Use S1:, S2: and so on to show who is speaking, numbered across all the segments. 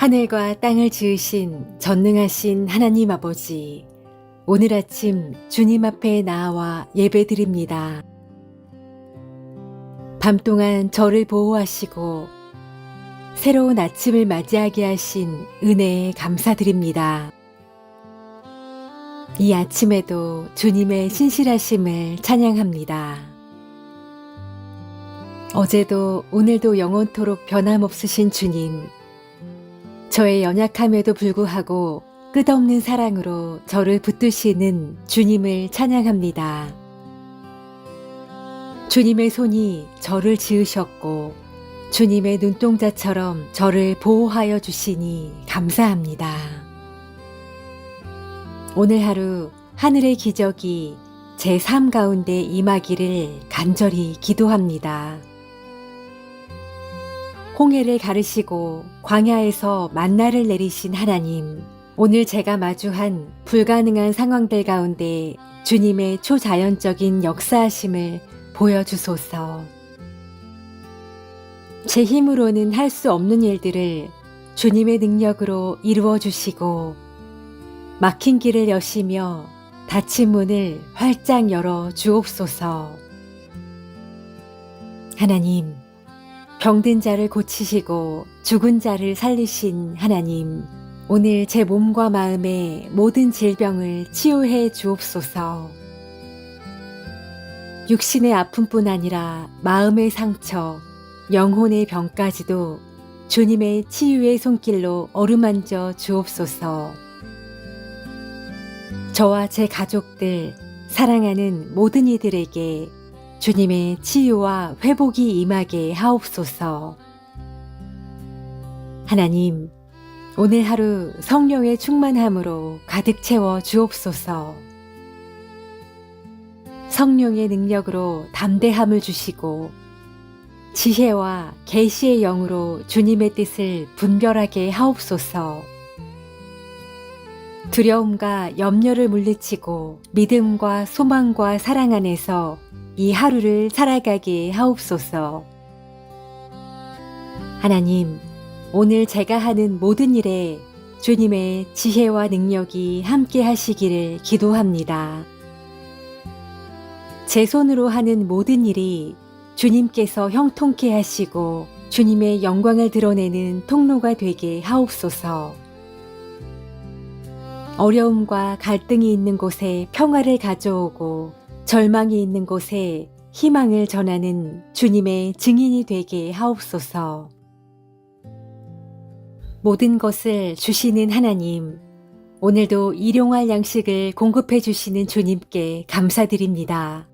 S1: 하늘과 땅을 지으신 전능하신 하나님 아버지, 오늘 아침 주님 앞에 나와 예배드립니다. 밤 동안 저를 보호하시고 새로운 아침을 맞이하게 하신 은혜에 감사드립니다. 이 아침에도 주님의 신실하심을 찬양합니다. 어제도 오늘도 영원토록 변함없으신 주님, 저의 연약함에도 불구하고 끝없는 사랑으로 저를 붙드시는 주님을 찬양합니다. 주님의 손이 저를 지으셨고 주님의 눈동자처럼 저를 보호하여 주시니 감사합니다. 오늘 하루 하늘의 기적이 제 삶 가운데 임하기를 간절히 기도합니다. 홍해를 가르시고 광야에서 만나를 내리신 하나님, 오늘 제가 마주한 불가능한 상황들 가운데 주님의 초자연적인 역사하심을 보여주소서. 제 힘으로는 할 수 없는 일들을 주님의 능력으로 이루어 주시고 막힌 길을 여시며 닫힌 문을 활짝 열어 주옵소서. 하나님, 병든 자를 고치시고 죽은 자를 살리신 하나님, 오늘 제 몸과 마음의 모든 질병을 치유해 주옵소서. 육신의 아픔뿐 아니라 마음의 상처, 영혼의 병까지도 주님의 치유의 손길로 어루만져 주옵소서. 저와 제 가족들, 사랑하는 모든 이들에게 주님의 치유와 회복이 임하게 하옵소서. 하나님, 오늘 하루 성령의 충만함으로 가득 채워 주옵소서. 성령의 능력으로 담대함을 주시고 지혜와 계시의 영으로 주님의 뜻을 분별하게 하옵소서. 두려움과 염려를 물리치고 믿음과 소망과 사랑 안에서 이 하루를 살아가게 하옵소서. 하나님, 오늘 제가 하는 모든 일에 주님의 지혜와 능력이 함께 하시기를 기도합니다. 제 손으로 하는 모든 일이 주님께서 형통케 하시고 주님의 영광을 드러내는 통로가 되게 하옵소서. 어려움과 갈등이 있는 곳에 평화를 가져오고 절망이 있는 곳에 희망을 전하는 주님의 증인이 되게 하옵소서. 모든 것을 주시는 하나님, 오늘도 일용할 양식을 공급해 주시는 주님께 감사드립니다.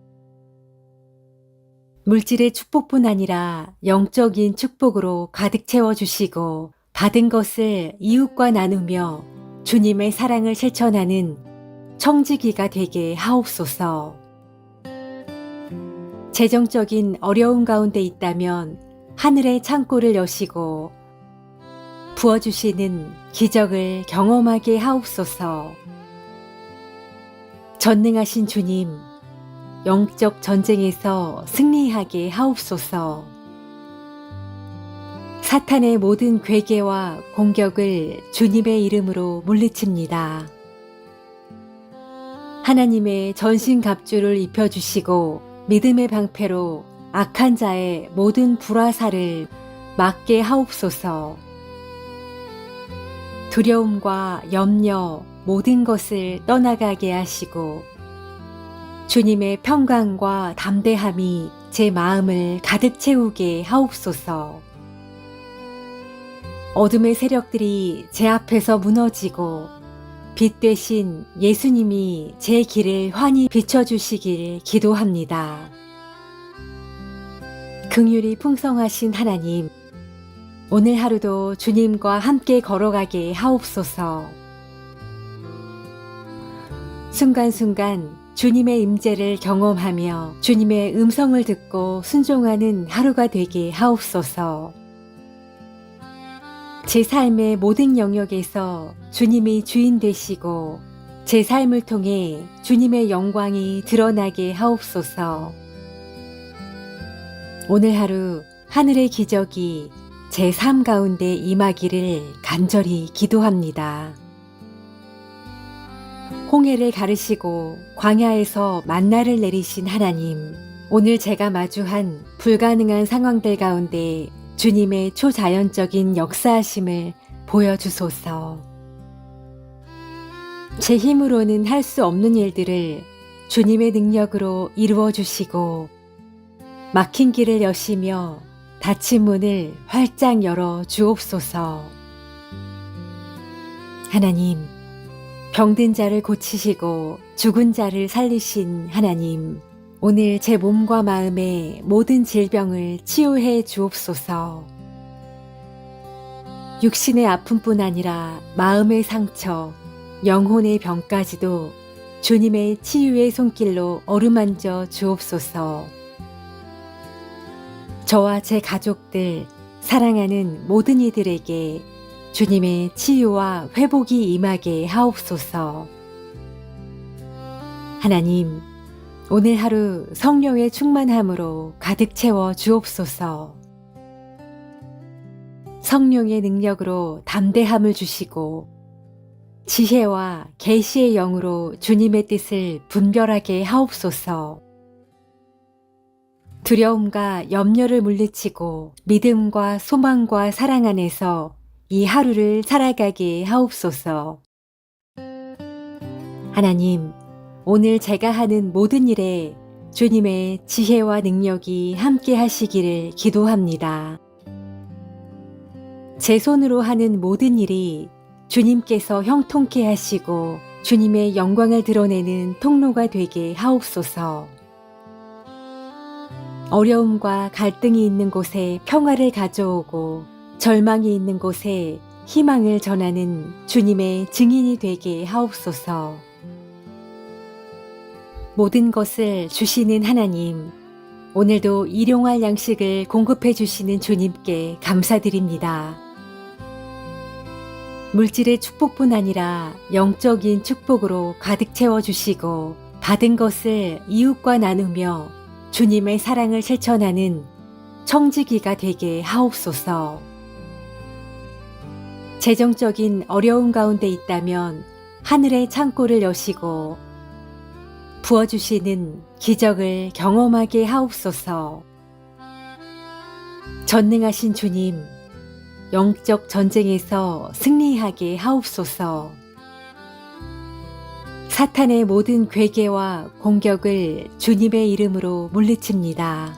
S1: 물질의 축복뿐 아니라 영적인 축복으로 가득 채워주시고 받은 것을 이웃과 나누며 주님의 사랑을 실천하는 청지기가 되게 하옵소서. 재정적인 어려움 가운데 있다면 하늘의 창고를 여시고 부어주시는 기적을 경험하게 하옵소서. 전능하신 주님, 영적 전쟁에서 승리하게 하옵소서. 사탄의 모든 괴계와 공격을 주님의 이름으로 물리칩니다. 하나님의 전신갑주를 입혀주시고 믿음의 방패로 악한 자의 모든 불화살을 막게 하옵소서. 두려움과 염려 모든 것을 떠나가게 하시고 주님의 평강과 담대함이 제 마음을 가득 채우게 하옵소서. 어둠의 세력들이 제 앞에서 무너지고 빛 되신 예수님이 제 길을 환히 비춰주시길 기도합니다. 긍휼이 풍성하신 하나님, 오늘 하루도 주님과 함께 걸어가게 하옵소서. 순간순간 주님의 임재를 경험하며 주님의 음성을 듣고 순종하는 하루가 되게 하옵소서. 제 삶의 모든 영역에서 주님이 주인 되시고 제 삶을 통해 주님의 영광이 드러나게 하옵소서. 오늘 하루 하늘의 기적이 제 삶 가운데 임하기를 간절히 기도합니다. 홍해를 가르시고 광야에서 만나를 내리신 하나님, 오늘 제가 마주한 불가능한 상황들 가운데 주님의 초자연적인 역사하심을 보여주소서. 제 힘으로는 할 수 없는 일들을 주님의 능력으로 이루어 주시고, 막힌 길을 여시며 닫힌 문을 활짝 열어 주옵소서. 하나님, 병든 자를 고치시고 죽은 자를 살리신 하나님, 오늘 제 몸과 마음의 모든 질병을 치유해 주옵소서. 육신의 아픔뿐 아니라 마음의 상처, 영혼의 병까지도 주님의 치유의 손길로 어루만져 주옵소서. 저와 제 가족들, 사랑하는 모든 이들에게 주님의 치유와 회복이 임하게 하옵소서. 하나님, 오늘 하루 성령의 충만함으로 가득 채워 주옵소서. 성령의 능력으로 담대함을 주시고 지혜와 계시의 영으로 주님의 뜻을 분별하게 하옵소서. 두려움과 염려를 물리치고 믿음과 소망과 사랑 안에서 이 하루를 살아가게 하옵소서. 하나님, 오늘 제가 하는 모든 일에 주님의 지혜와 능력이 함께 하시기를 기도합니다. 제 손으로 하는 모든 일이 주님께서 형통케 하시고 주님의 영광을 드러내는 통로가 되게 하옵소서. 어려움과 갈등이 있는 곳에 평화를 가져오고 절망이 있는 곳에 희망을 전하는 주님의 증인이 되게 하옵소서. 모든 것을 주시는 하나님, 오늘도 일용할 양식을 공급해 주시는 주님께 감사드립니다. 물질의 축복뿐 아니라 영적인 축복으로 가득 채워주시고 받은 것을 이웃과 나누며 주님의 사랑을 실천하는 청지기가 되게 하옵소서. 재정적인 어려움 가운데 있다면 하늘의 창고를 여시고 부어주시는 기적을 경험하게 하옵소서. 전능하신 주님, 영적 전쟁에서 승리하게 하옵소서. 사탄의 모든 괴계와 공격을 주님의 이름으로 물리칩니다.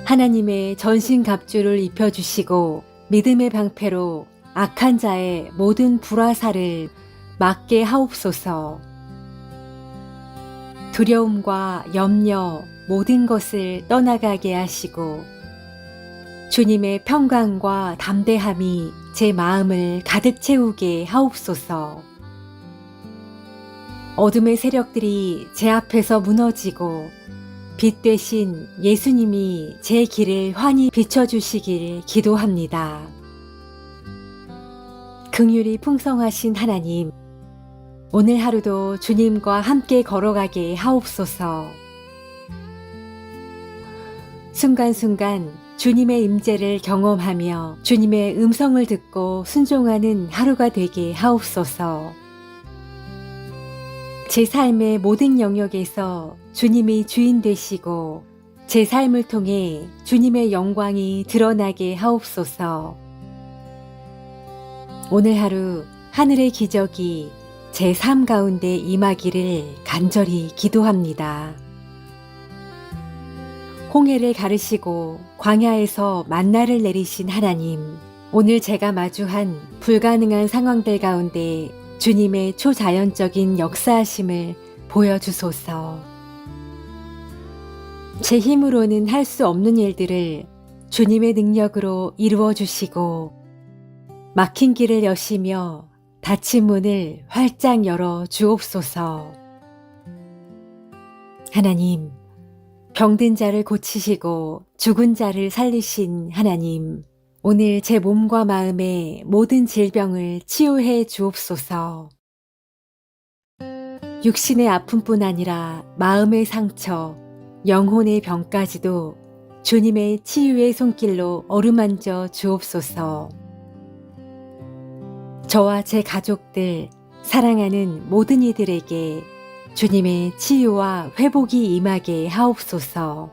S1: 하나님의 전신갑주를 입혀주시고 믿음의 방패로 악한 자의 모든 불화살을 막게 하옵소서. 두려움과 염려 모든 것을 떠나가게 하시고 주님의 평강과 담대함이 제 마음을 가득 채우게 하옵소서. 어둠의 세력들이 제 앞에서 무너지고 빛 되신 예수님이 제 길을 환히 비춰주시길 기도합니다. 긍휼이 풍성하신 하나님, 오늘 하루도 주님과 함께 걸어가게 하옵소서. 순간순간 주님의 임재를 경험하며 주님의 음성을 듣고 순종하는 하루가 되게 하옵소서. 제 삶의 모든 영역에서 주님이 주인 되시고 제 삶을 통해 주님의 영광이 드러나게 하옵소서. 오늘 하루 하늘의 기적이 제 삶 가운데 임하기를 간절히 기도합니다. 홍해를 가르시고 광야에서 만나를 내리신 하나님, 오늘 제가 마주한 불가능한 상황들 가운데 주님의 초자연적인 역사하심을 보여주소서. 제 힘으로는 할 수 없는 일들을 주님의 능력으로 이루어 주시고 막힌 길을 여시며 닫힌 문을 활짝 열어 주옵소서. 하나님, 병든 자를 고치시고 죽은 자를 살리신 하나님, 오늘 제 몸과 마음의 모든 질병을 치유해 주옵소서. 육신의 아픔뿐 아니라 마음의 상처, 영혼의 병까지도 주님의 치유의 손길로 어루만져 주옵소서. 저와 제 가족들, 사랑하는 모든 이들에게 주님의 치유와 회복이 임하게 하옵소서.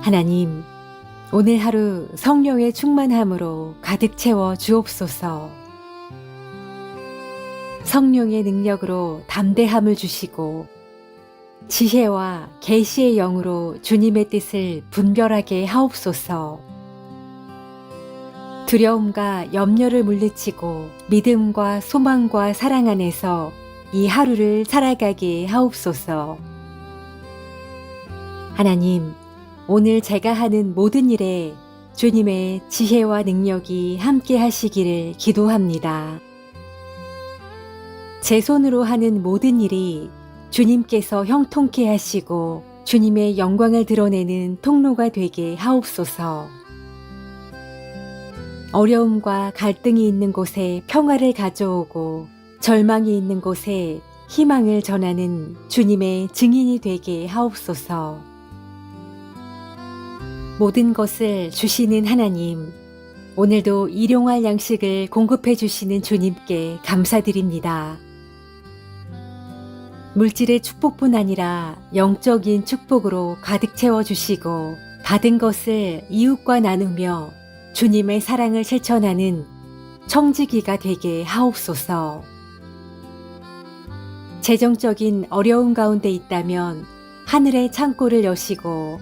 S1: 하나님, 오늘 하루 성령의 충만함으로 가득 채워 주옵소서. 성령의 능력으로 담대함을 주시고 지혜와 계시의 영으로 주님의 뜻을 분별하게 하옵소서. 두려움과 염려를 물리치고 믿음과 소망과 사랑 안에서 이 하루를 살아가게 하옵소서. 하나님, 오늘 제가 하는 모든 일에 주님의 지혜와 능력이 함께 하시기를 기도합니다. 제 손으로 하는 모든 일이 주님께서 형통케 하시고 주님의 영광을 드러내는 통로가 되게 하옵소서. 어려움과 갈등이 있는 곳에 평화를 가져오고 절망이 있는 곳에 희망을 전하는 주님의 증인이 되게 하옵소서. 모든 것을 주시는 하나님, 오늘도 일용할 양식을 공급해 주시는 주님께 감사드립니다. 물질의 축복뿐 아니라 영적인 축복으로 가득 채워주시고 받은 것을 이웃과 나누며 주님의 사랑을 실천하는 청지기가 되게 하옵소서. 재정적인 어려움 가운데 있다면 하늘의 창고를 여시고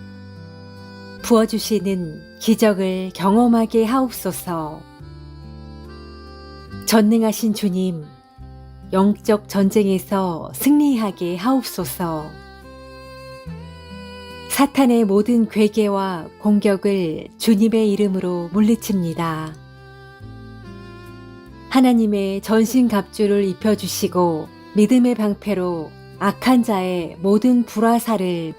S1: 부어주시는 기적을 경험하게 하옵소서. 전능하신 주님, 영적 전쟁에서 승리하게 하옵소서. 사탄의 모든 괴계와 공격을 주님의 이름으로 물리칩니다. 하나님의 전신갑주를 입혀주시고 믿음의 방패로 악한 자의 모든 불화살을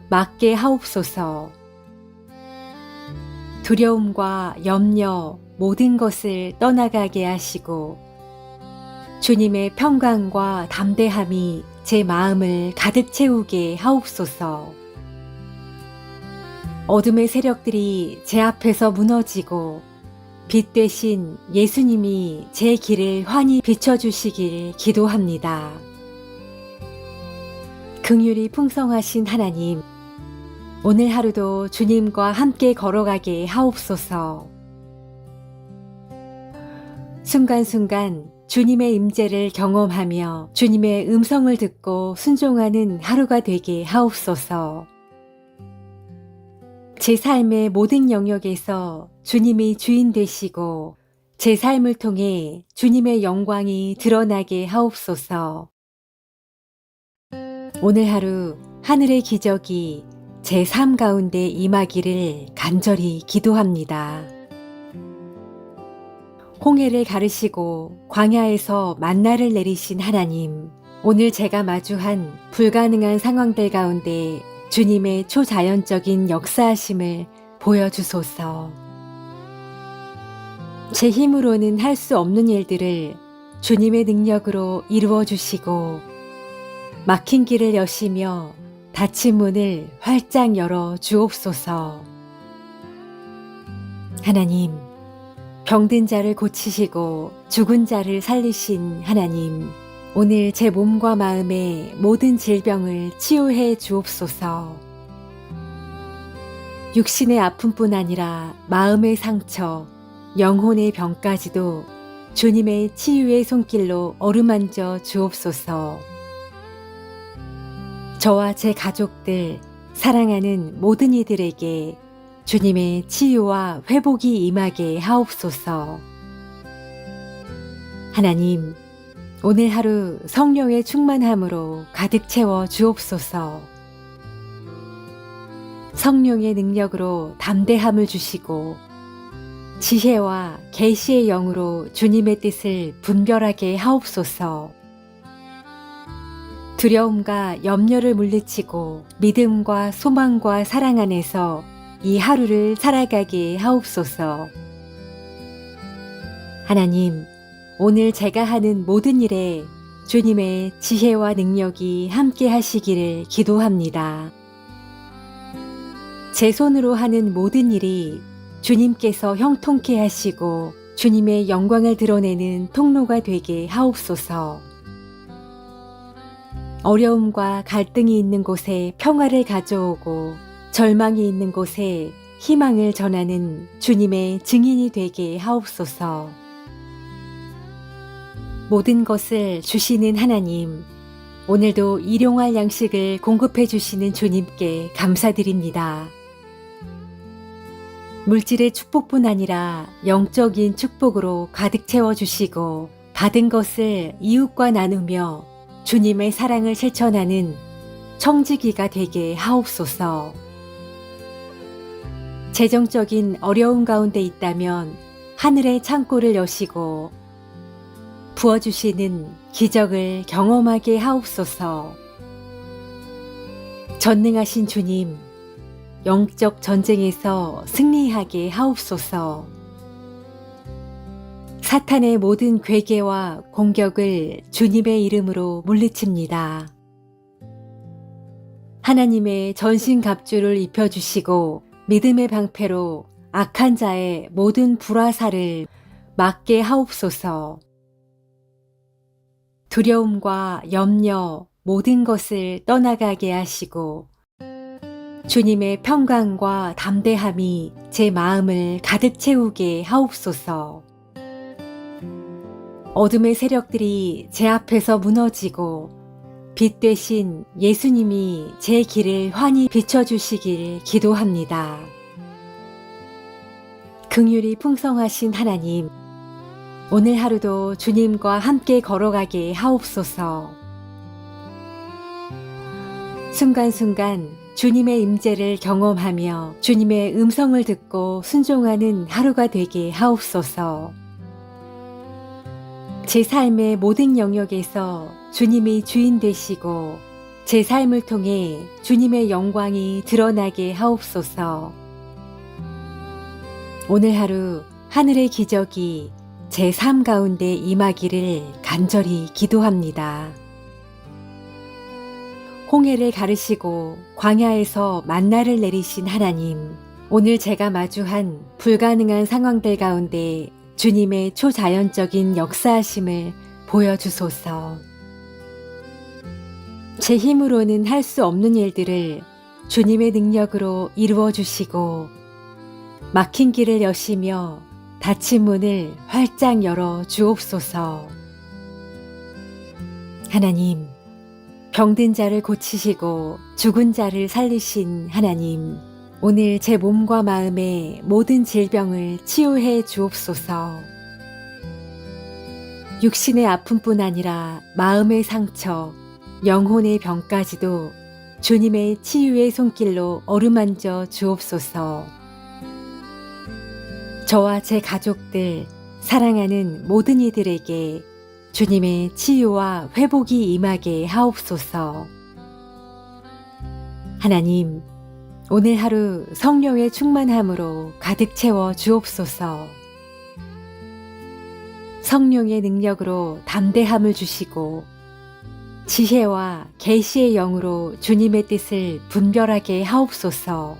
S1: 막게 하옵소서. 두려움과 염려 모든 것을 떠나가게 하시고 주님의 평강과 담대함이 제 마음을 가득 채우게 하옵소서. 어둠의 세력들이 제 앞에서 무너지고 빛 되신 예수님이 제 길을 환히 비춰주시길 기도합니다. 긍휼이 풍성하신 하나님, 오늘 하루도 주님과 함께 걸어가게 하옵소서. 순간순간 주님의 임재를 경험하며 주님의 음성을 듣고 순종하는 하루가 되게 하옵소서. 제 삶의 모든 영역에서 주님이 주인 되시고 제 삶을 통해 주님의 영광이 드러나게 하옵소서. 오늘 하루 하늘의 기적이 제 삶 가운데 임하기를 간절히 기도합니다. 홍해를 가르시고 광야에서 만나를 내리신 하나님, 오늘 제가 마주한 불가능한 상황들 가운데 주님의 초자연적인 역사하심을 보여주소서. 제 힘으로는 할 수 없는 일들을 주님의 능력으로 이루어 주시고 막힌 길을 여시며 닫힌 문을 활짝 열어 주옵소서. 하나님, 병든 자를 고치시고 죽은 자를 살리신 하나님, 오늘 제 몸과 마음의 모든 질병을 치유해 주옵소서. 육신의 아픔뿐 아니라 마음의 상처, 영혼의 병까지도 주님의 치유의 손길로 어루만져 주옵소서. 저와 제 가족들, 사랑하는 모든 이들에게 주님의 치유와 회복이 임하게 하옵소서. 하나님, 오늘 하루 성령의 충만함으로 가득 채워 주옵소서. 성령의 능력으로 담대함을 주시고 지혜와 계시의 영으로 주님의 뜻을 분별하게 하옵소서. 두려움과 염려를 물리치고 믿음과 소망과 사랑 안에서 이 하루를 살아가게 하옵소서. 하나님, 오늘 제가 하는 모든 일에 주님의 지혜와 능력이 함께 하시기를 기도합니다. 제 손으로 하는 모든 일이 주님께서 형통케 하시고 주님의 영광을 드러내는 통로가 되게 하옵소서. 어려움과 갈등이 있는 곳에 평화를 가져오고 절망이 있는 곳에 희망을 전하는 주님의 증인이 되게 하옵소서. 모든 것을 주시는 하나님, 오늘도 일용할 양식을 공급해 주시는 주님께 감사드립니다. 물질의 축복뿐 아니라 영적인 축복으로 가득 채워주시고 받은 것을 이웃과 나누며 주님의 사랑을 실천하는 청지기가 되게 하옵소서. 재정적인 어려움 가운데 있다면 하늘의 창고를 여시고 부어주시는 기적을 경험하게 하옵소서. 전능하신 주님, 영적 전쟁에서 승리하게 하옵소서. 사탄의 모든 괴계와 공격을 주님의 이름으로 물리칩니다. 하나님의 전신갑주를 입혀주시고 믿음의 방패로 악한 자의 모든 불화살을 막게 하옵소서. 두려움과 염려 모든 것을 떠나가게 하시고 주님의 평강과 담대함이 제 마음을 가득 채우게 하옵소서. 어둠의 세력들이 제 앞에서 무너지고 빛 되신 예수님이 제 길을 환히 비춰주시길 기도합니다. 긍휼이 풍성하신 하나님, 오늘 하루도 주님과 함께 걸어가게 하옵소서. 순간순간 주님의 임재를 경험하며 주님의 음성을 듣고 순종하는 하루가 되게 하옵소서. 제 삶의 모든 영역에서 주님이 주인 되시고 제 삶을 통해 주님의 영광이 드러나게 하옵소서. 오늘 하루 하늘의 기적이 제 삶 가운데 임하기를 간절히 기도합니다. 홍해를 가르시고 광야에서 만나를 내리신 하나님, 오늘 제가 마주한 불가능한 상황들 가운데 주님의 초자연적인 역사하심을 보여주소서. 제 힘으로는 할 수 없는 일들을 주님의 능력으로 이루어 주시고 막힌 길을 여시며 닫힌 문을 활짝 열어 주옵소서. 하나님, 병든 자를 고치시고 죽은 자를 살리신 하나님, 오늘 제 몸과 마음의 모든 질병을 치유해 주옵소서. 육신의 아픔뿐 아니라 마음의 상처, 영혼의 병까지도 주님의 치유의 손길로 어루만져 주옵소서. 저와 제 가족들, 사랑하는 모든 이들에게 주님의 치유와 회복이 임하게 하옵소서. 하나님, 오늘 하루 성령의 충만함으로 가득 채워 주옵소서. 성령의 능력으로 담대함을 주시고 지혜와 계시의 영으로 주님의 뜻을 분별하게 하옵소서.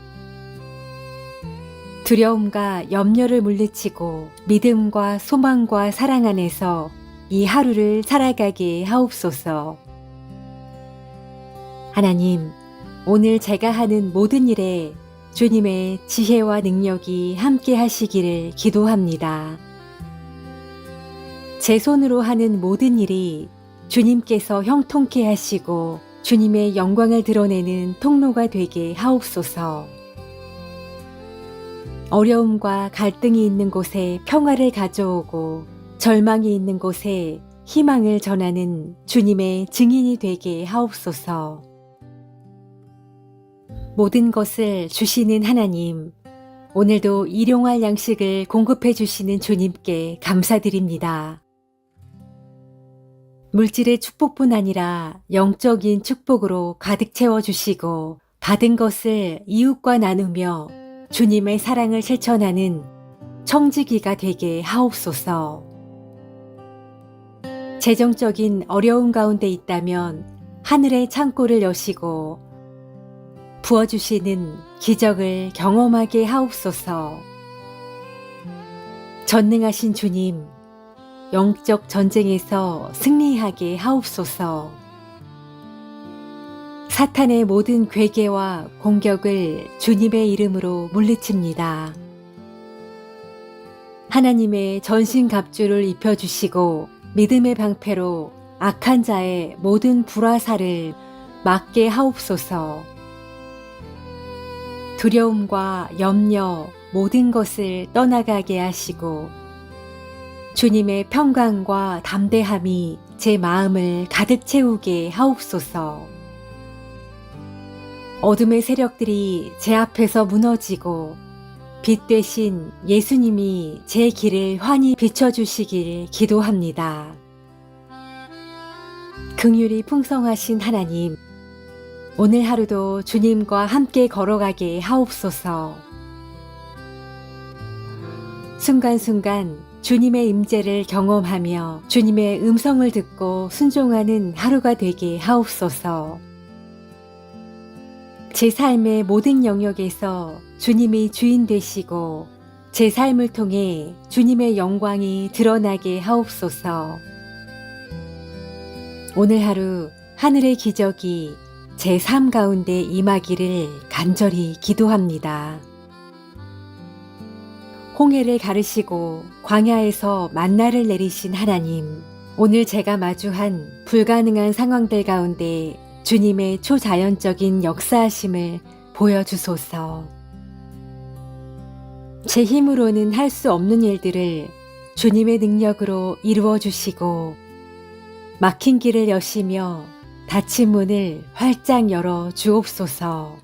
S1: 두려움과 염려를 물리치고 믿음과 소망과 사랑 안에서 이 하루를 살아가게 하옵소서. 하나님, 오늘 제가 하는 모든 일에 주님의 지혜와 능력이 함께 하시기를 기도합니다. 제 손으로 하는 모든 일이 주님께서 형통케 하시고 주님의 영광을 드러내는 통로가 되게 하옵소서. 어려움과 갈등이 있는 곳에 평화를 가져오고 절망이 있는 곳에 희망을 전하는 주님의 증인이 되게 하옵소서. 모든 것을 주시는 하나님, 오늘도 일용할 양식을 공급해 주시는 주님께 감사드립니다. 물질의 축복뿐 아니라 영적인 축복으로 가득 채워주시고 받은 것을 이웃과 나누며 주님의 사랑을 실천하는 청지기가 되게 하옵소서. 재정적인 어려움 가운데 있다면 하늘의 창고를 여시고 부어주시는 기적을 경험하게 하옵소서. 전능하신 주님, 영적 전쟁에서 승리하게 하옵소서. 사탄의 모든 괴계와 공격을 주님의 이름으로 물리칩니다. 하나님의 전신갑주를 입혀주시고 믿음의 방패로 악한 자의 모든 불화살을 막게 하옵소서. 두려움과 염려 모든 것을 떠나가게 하시고 주님의 평강과 담대함이 제 마음을 가득 채우게 하옵소서. 어둠의 세력들이 제 앞에서 무너지고 빛 되신 예수님이 제 길을 환히 비춰주시길 기도합니다. 긍휼이 풍성하신 하나님, 오늘 하루도 주님과 함께 걸어가게 하옵소서. 순간순간 주님의 임재를 경험하며 주님의 음성을 듣고 순종하는 하루가 되게 하옵소서. 제 삶의 모든 영역에서 주님이 주인 되시고 제 삶을 통해 주님의 영광이 드러나게 하옵소서. 오늘 하루 하늘의 기적이 제 삶 가운데 임하기를 간절히 기도합니다. 홍해를 가르시고 광야에서 만나를 내리신 하나님, 오늘 제가 마주한 불가능한 상황들 가운데 주님의 초자연적인 역사하심을 보여주소서. 제 힘으로는 할 수 없는 일들을 주님의 능력으로 이루어 주시고 막힌 길을 여시며 닫힌 문을 활짝 열어 주옵소서.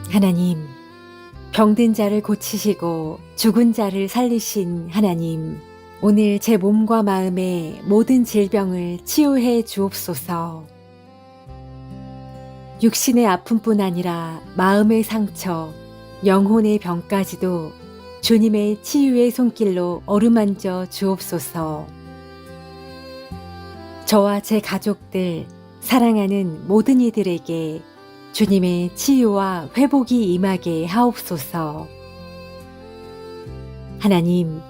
S1: 하나님, 병든 자를 고치시고 죽은 자를 살리신 하나님, 오늘 제 몸과 마음의 모든 질병을 치유해 주옵소서. 육신의 아픔뿐 아니라 마음의 상처, 영혼의 병까지도 주님의 치유의 손길로 어루만져 주옵소서. 저와 제 가족들, 사랑하는 모든 이들에게 주님의 치유와 회복이 임하게 하옵소서. 하나님,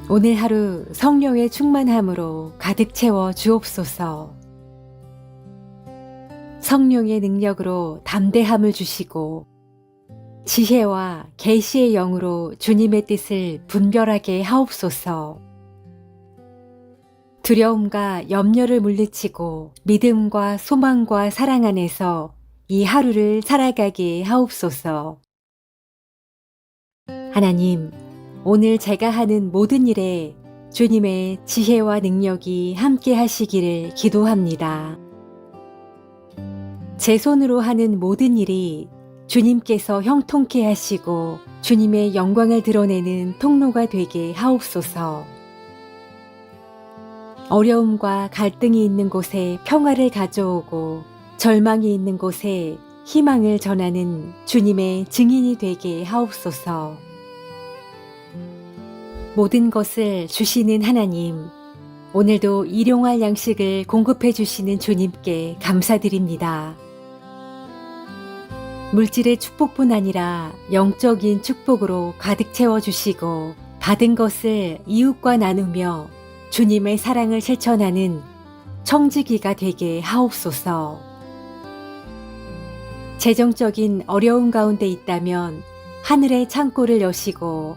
S1: 오늘 하루 성령의 충만함으로 가득 채워 주옵소서. 성령의 능력으로 담대함을 주시고 지혜와 계시의 영으로 주님의 뜻을 분별하게 하옵소서. 두려움과 염려를 물리치고 믿음과 소망과 사랑 안에서 이 하루를 살아가게 하옵소서. 하나님, 오늘 제가 하는 모든 일에 주님의 지혜와 능력이 함께 하시기를 기도합니다. 제 손으로 하는 모든 일이 주님께서 형통케 하시고 주님의 영광을 드러내는 통로가 되게 하옵소서. 어려움과 갈등이 있는 곳에 평화를 가져오고 절망이 있는 곳에 희망을 전하는 주님의 증인이 되게 하옵소서. 모든 것을 주시는 하나님, 오늘도 일용할 양식을 공급해 주시는 주님께 감사드립니다. 물질의 축복뿐 아니라 영적인 축복으로 가득 채워주시고 받은 것을 이웃과 나누며 주님의 사랑을 실천하는 청지기가 되게 하옵소서. 재정적인 어려움 가운데 있다면 하늘의 창고를 여시고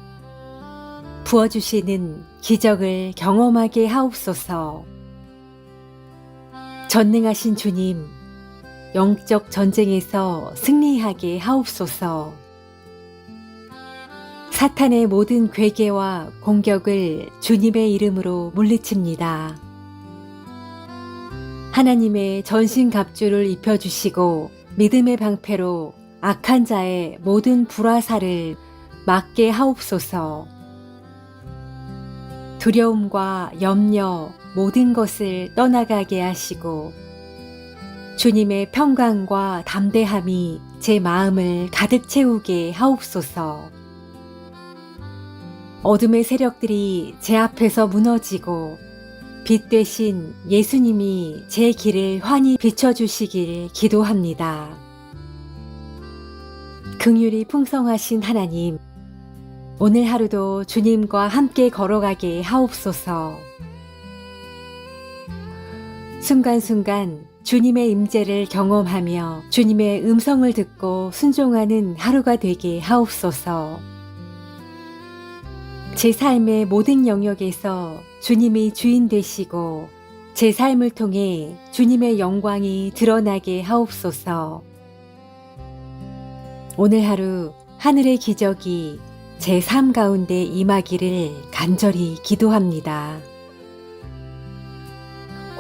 S1: 부어주시는 기적을 경험하게 하옵소서. 전능하신 주님, 영적 전쟁에서 승리하게 하옵소서. 사탄의 모든 괴계와 공격을 주님의 이름으로 물리칩니다. 하나님의 전신갑주를 입혀주시고 믿음의 방패로 악한 자의 모든 불화살을 막게 하옵소서. 두려움과 염려 모든 것을 떠나가게 하시고 주님의 평강과 담대함이 제 마음을 가득 채우게 하옵소서. 어둠의 세력들이 제 앞에서 무너지고 빛 되신 예수님이 제 길을 환히 비춰주시길 기도합니다. 긍휼이 풍성하신 하나님, 오늘 하루도 주님과 함께 걸어가게 하옵소서. 순간순간 주님의 임재를 경험하며 주님의 음성을 듣고 순종하는 하루가 되게 하옵소서. 제 삶의 모든 영역에서 주님이 주인 되시고 제 삶을 통해 주님의 영광이 드러나게 하옵소서. 오늘 하루 하늘의 기적이 제 삶 가운데 임하기를 간절히 기도합니다.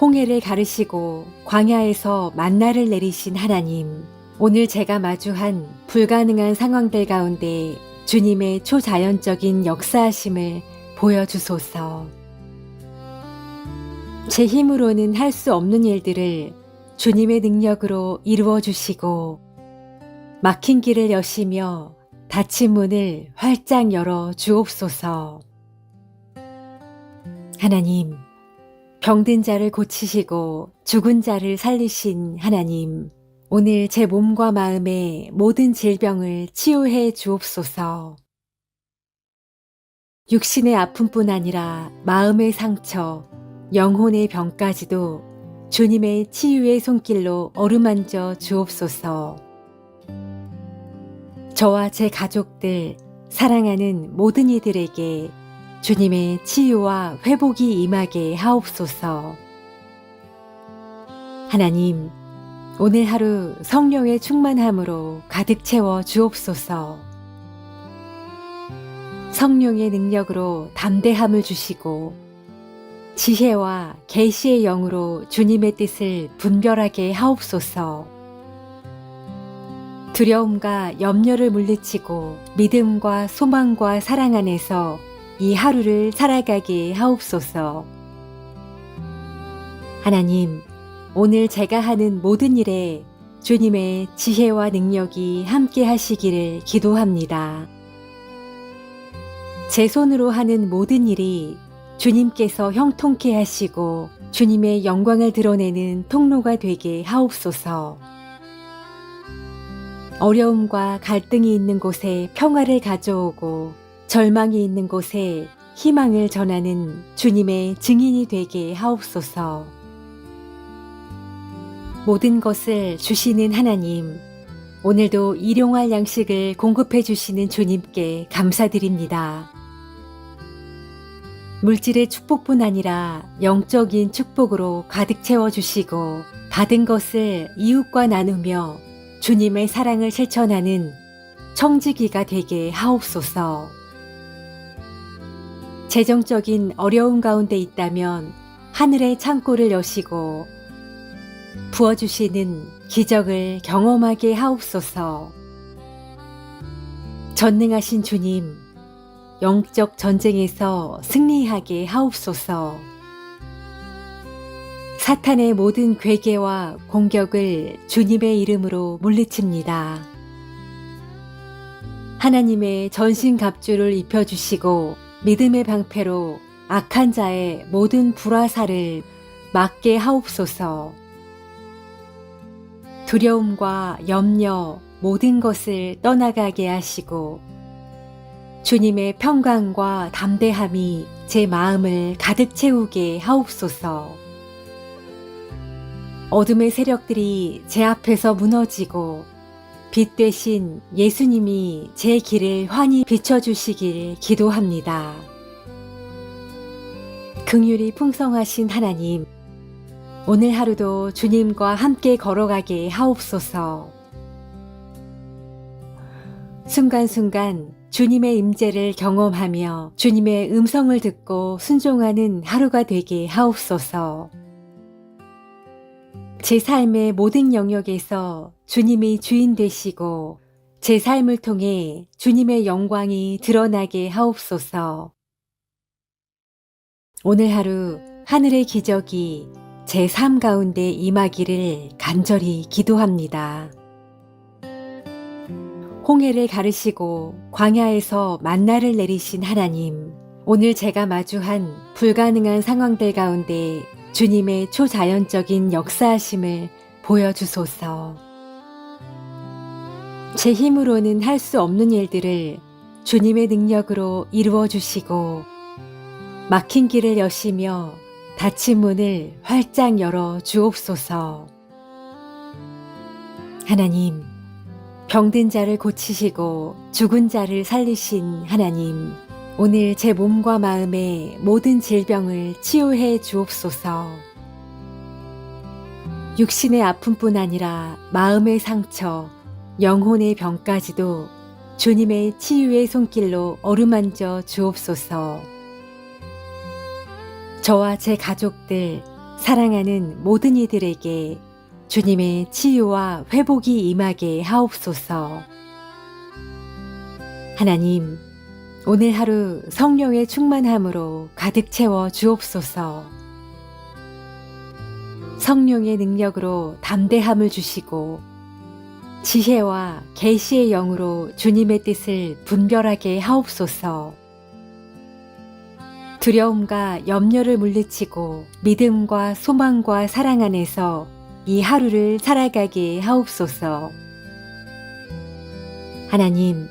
S1: 홍해를 가르시고 광야에서 만나를 내리신 하나님, 오늘 제가 마주한 불가능한 상황들 가운데 주님의 초자연적인 역사하심을 보여주소서. 제 힘으로는 할 수 없는 일들을 주님의 능력으로 이루어 주시고 막힌 길을 여시며 닫힌 문을 활짝 열어 주옵소서. 하나님, 병든 자를 고치시고 죽은 자를 살리신 하나님, 오늘 제 몸과 마음의 모든 질병을 치유해 주옵소서. 육신의 아픔뿐 아니라 마음의 상처, 영혼의 병까지도 주님의 치유의 손길로 어루만져 주옵소서. 저와 제 가족들, 사랑하는 모든 이들에게 주님의 치유와 회복이 임하게 하옵소서. 하나님, 오늘 하루 성령의 충만함으로 가득 채워 주옵소서. 성령의 능력으로 담대함을 주시고 지혜와 계시의 영으로 주님의 뜻을 분별하게 하옵소서. 두려움과 염려를 물리치고 믿음과 소망과 사랑 안에서 이 하루를 살아가게 하옵소서. 하나님, 오늘 제가 하는 모든 일에 주님의 지혜와 능력이 함께 하시기를 기도합니다. 제 손으로 하는 모든 일이 주님께서 형통케 하시고 주님의 영광을 드러내는 통로가 되게 하옵소서. 어려움과 갈등이 있는 곳에 평화를 가져오고 절망이 있는 곳에 희망을 전하는 주님의 증인이 되게 하옵소서. 모든 것을 주시는 하나님, 오늘도 일용할 양식을 공급해 주시는 주님께 감사드립니다. 물질의 축복뿐 아니라 영적인 축복으로 가득 채워주시고 받은 것을 이웃과 나누며 주님의 사랑을 실천하는 청지기가 되게 하옵소서. 재정적인 어려움 가운데 있다면 하늘의 창고를 여시고 부어주시는 기적을 경험하게 하옵소서. 전능하신 주님, 영적 전쟁에서 승리하게 하옵소서. 사탄의 모든 괴계와 공격을 주님의 이름으로 물리칩니다. 하나님의 전신갑주를 입혀주시고 믿음의 방패로 악한 자의 모든 불화살을 막게 하옵소서. 두려움과 염려 모든 것을 떠나가게 하시고 주님의 평강과 담대함이 제 마음을 가득 채우게 하옵소서. 어둠의 세력들이 제 앞에서 무너지고 빛 되신 예수님이 제 길을 환히 비춰주시길 기도합니다. 긍휼이 풍성하신 하나님, 오늘 하루도 주님과 함께 걸어가게 하옵소서. 순간순간 주님의 임재를 경험하며 주님의 음성을 듣고 순종하는 하루가 되게 하옵소서. 제 삶의 모든 영역에서 주님이 주인 되시고 제 삶을 통해 주님의 영광이 드러나게 하옵소서. 오늘 하루 하늘의 기적이 제 삶 가운데 임하기를 간절히 기도합니다. 홍해를 가르시고 광야에서 만나를 내리신 하나님, 오늘 제가 마주한 불가능한 상황들 가운데 주님의 초자연적인 역사하심을 보여주소서. 제 힘으로는 할 수 없는 일들을 주님의 능력으로 이루어 주시고 막힌 길을 여시며 닫힌 문을 활짝 열어 주옵소서. 하나님, 병든 자를 고치시고 죽은 자를 살리신 하나님, 오늘 제 몸과 마음의 모든 질병을 치유해 주옵소서. 육신의 아픔뿐 아니라 마음의 상처, 영혼의 병까지도 주님의 치유의 손길로 어루만져 주옵소서. 저와 제 가족들, 사랑하는 모든 이들에게 주님의 치유와 회복이 임하게 하옵소서. 하나님, 오늘 하루 성령의 충만함으로 가득 채워 주옵소서. 성령의 능력으로 담대함을 주시고 지혜와 계시의 영으로 주님의 뜻을 분별하게 하옵소서. 두려움과 염려를 물리치고 믿음과 소망과 사랑 안에서 이 하루를 살아가게 하옵소서. 하나님,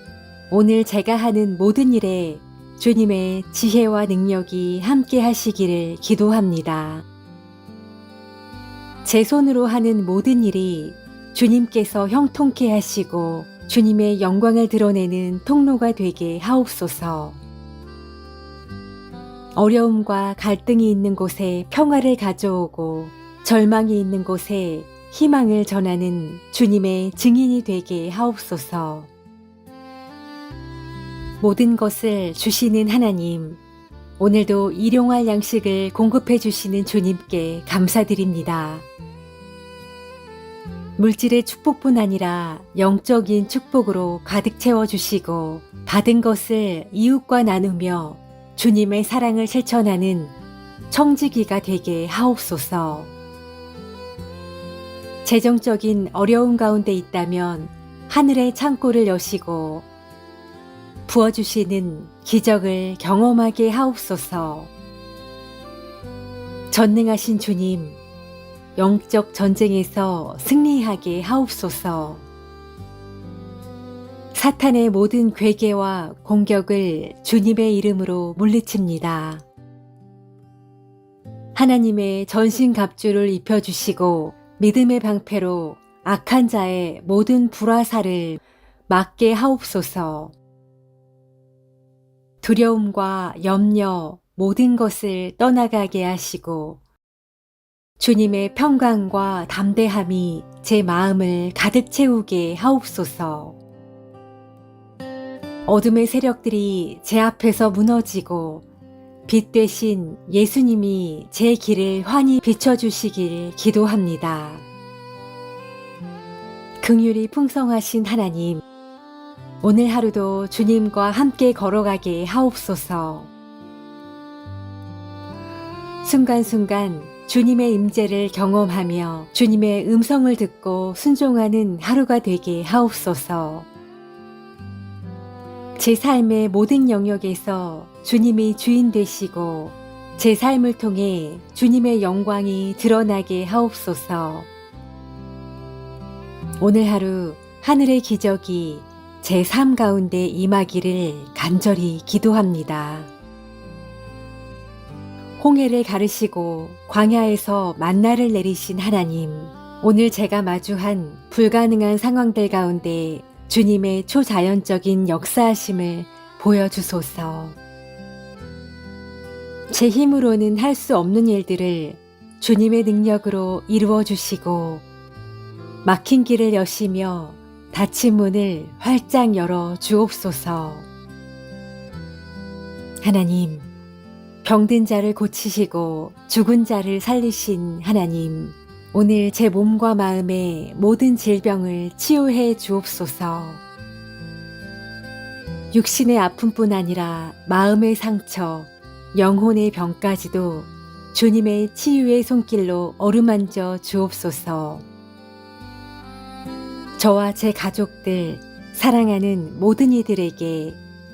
S1: 오늘 제가 하는 모든 일에 주님의 지혜와 능력이 함께 하시기를 기도합니다. 제 손으로 하는 모든 일이 주님께서 형통케 하시고 주님의 영광을 드러내는 통로가 되게 하옵소서. 어려움과 갈등이 있는 곳에 평화를 가져오고 절망이 있는 곳에 희망을 전하는 주님의 증인이 되게 하옵소서. 모든 것을 주시는 하나님, 오늘도 일용할 양식을 공급해 주시는 주님께 감사드립니다. 물질의 축복뿐 아니라 영적인 축복으로 가득 채워주시고 받은 것을 이웃과 나누며 주님의 사랑을 실천하는 청지기가 되게 하옵소서. 재정적인 어려움 가운데 있다면 하늘의 창고를 여시고 부어주시는 기적을 경험하게 하옵소서. 전능하신 주님, 영적 전쟁에서 승리하게 하옵소서. 사탄의 모든 괴계와 공격을 주님의 이름으로 물리칩니다. 하나님의 전신갑주를 입혀주시고 믿음의 방패로 악한 자의 모든 불화살을 막게 하옵소서. 두려움과 염려 모든 것을 떠나가게 하시고 주님의 평강과 담대함이 제 마음을 가득 채우게 하옵소서. 어둠의 세력들이 제 앞에서 무너지고 빛 되신 예수님이 제 길을 환히 비춰주시길 기도합니다. 긍휼이 풍성하신 하나님, 오늘 하루도 주님과 함께 걸어가게 하옵소서. 순간순간 주님의 임재를 경험하며 주님의 음성을 듣고 순종하는 하루가 되게 하옵소서. 제 삶의 모든 영역에서 주님이 주인 되시고 제 삶을 통해 주님의 영광이 드러나게 하옵소서. 오늘 하루 하늘의 기적이 제 삶 가운데 임하기를 간절히 기도합니다. 홍해를 가르시고 광야에서 만나를 내리신 하나님, 오늘 제가 마주한 불가능한 상황들 가운데 주님의 초자연적인 역사하심을 보여주소서. 제 힘으로는 할 수 없는 일들을 주님의 능력으로 이루어 주시고 막힌 길을 여시며 닫힌 문을 활짝 열어 주옵소서. 하나님, 병든 자를 고치시고 죽은 자를 살리신 하나님, 오늘 제 몸과 마음의 모든 질병을 치유해 주옵소서. 육신의 아픔뿐 아니라 마음의 상처, 영혼의 병까지도 주님의 치유의 손길로 어루만져 주옵소서. 저와 제 가족들, 사랑하는 모든 이들에게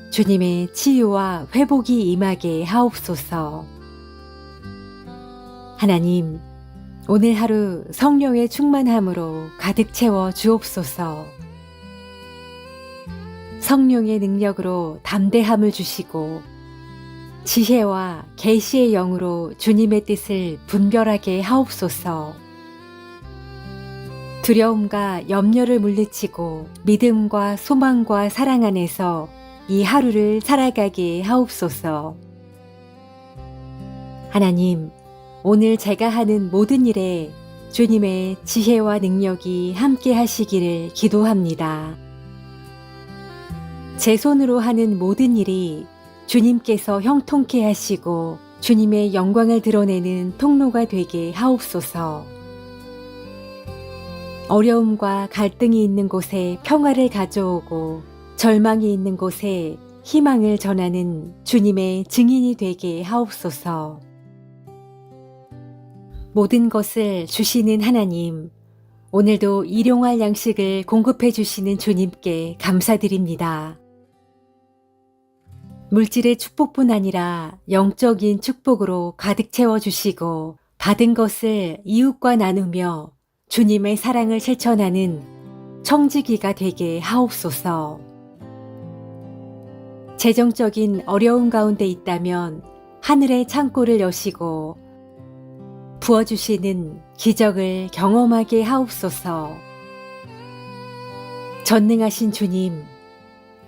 S1: 주님의 치유와 회복이 임하게 하옵소서. 하나님, 오늘 하루 성령의 충만함으로 가득 채워 주옵소서. 성령의 능력으로 담대함을 주시고 지혜와 계시의 영으로 주님의 뜻을 분별하게 하옵소서. 두려움과 염려를 물리치고 믿음과 소망과 사랑 안에서 이 하루를 살아가게 하옵소서. 하나님, 오늘 제가 하는 모든 일에 주님의 지혜와 능력이 함께 하시기를 기도합니다. 제 손으로 하는 모든 일이 주님께서 형통케 하시고 주님의 영광을 드러내는 통로가 되게 하옵소서. 어려움과 갈등이 있는 곳에 평화를 가져오고 절망이 있는 곳에 희망을 전하는 주님의 증인이 되게 하옵소서. 모든 것을 주시는 하나님, 오늘도 일용할 양식을 공급해 주시는 주님께 감사드립니다. 물질의 축복뿐 아니라 영적인 축복으로 가득 채워주시고 받은 것을 이웃과 나누며 주님의 사랑을 실천하는 청지기가 되게 하옵소서. 재정적인 어려움 가운데 있다면 하늘의 창고를 여시고 부어주시는 기적을 경험하게 하옵소서. 전능하신 주님,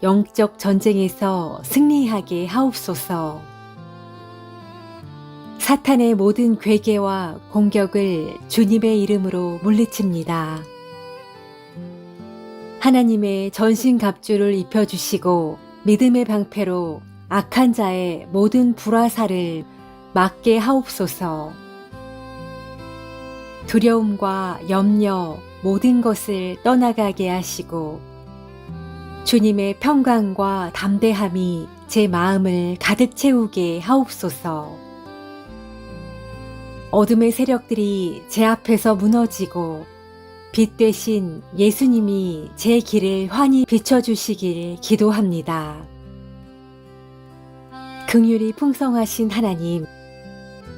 S1: 영적 전쟁에서 승리하게 하옵소서. 사탄의 모든 괴계와 공격을 주님의 이름으로 물리칩니다. 하나님의 전신갑주를 입혀주시고 믿음의 방패로 악한 자의 모든 불화살을 막게 하옵소서. 두려움과 염려 모든 것을 떠나가게 하시고 주님의 평강과 담대함이 제 마음을 가득 채우게 하옵소서. 어둠의 세력들이 제 앞에서 무너지고 빛 되신 예수님이 제 길을 환히 비춰주시길 기도합니다. 긍휼이 풍성하신 하나님,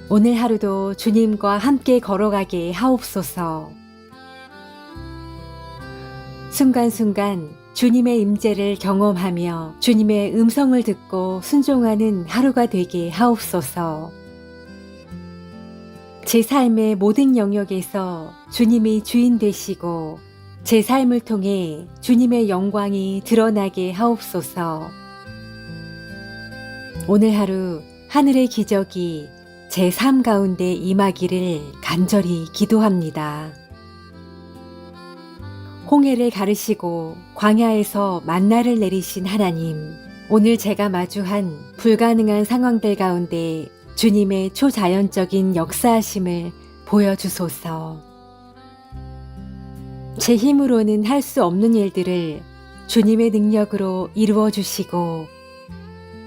S1: 오늘 하루도 주님과 함께 걸어가게 하옵소서. 순간순간 주님의 임재를 경험하며 주님의 음성을 듣고 순종하는 하루가 되게 하옵소서. 제 삶의 모든 영역에서 주님이 주인 되시고 제 삶을 통해 주님의 영광이 드러나게 하옵소서. 오늘 하루 하늘의 기적이 제 삶 가운데 임하기를 간절히 기도합니다. 홍해를 가르시고 광야에서 만나를 내리신 하나님, 오늘 제가 마주한 불가능한 상황들 가운데 주님의 초자연적인 역사하심을 보여주소서. 제 힘으로는 할 수 없는 일들을 주님의 능력으로 이루어 주시고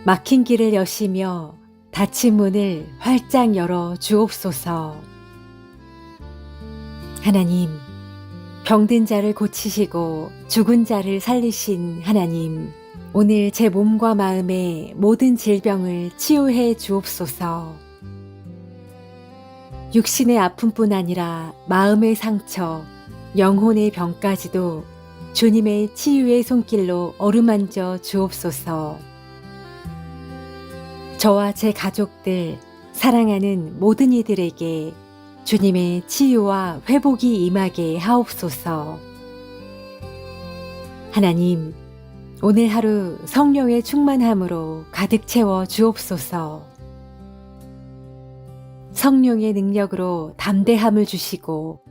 S1: 막힌 길을 여시며 닫힌 문을 활짝 열어 주옵소서. 하나님, 병든 자를 고치시고 죽은 자를 살리신 하나님, 오늘 제 몸과 마음의 모든 질병을 치유해 주옵소서. 육신의 아픔뿐 아니라 마음의 상처, 영혼의 병까지도 주님의 치유의 손길로 어루만져 주옵소서. 저와 제 가족들, 사랑하는 모든 이들에게 주님의 치유와 회복이 임하게 하옵소서. 하나님, 오늘 하루 성령의 충만함으로 가득 채워 주옵소서. 성령의 능력으로 담대함을 주시고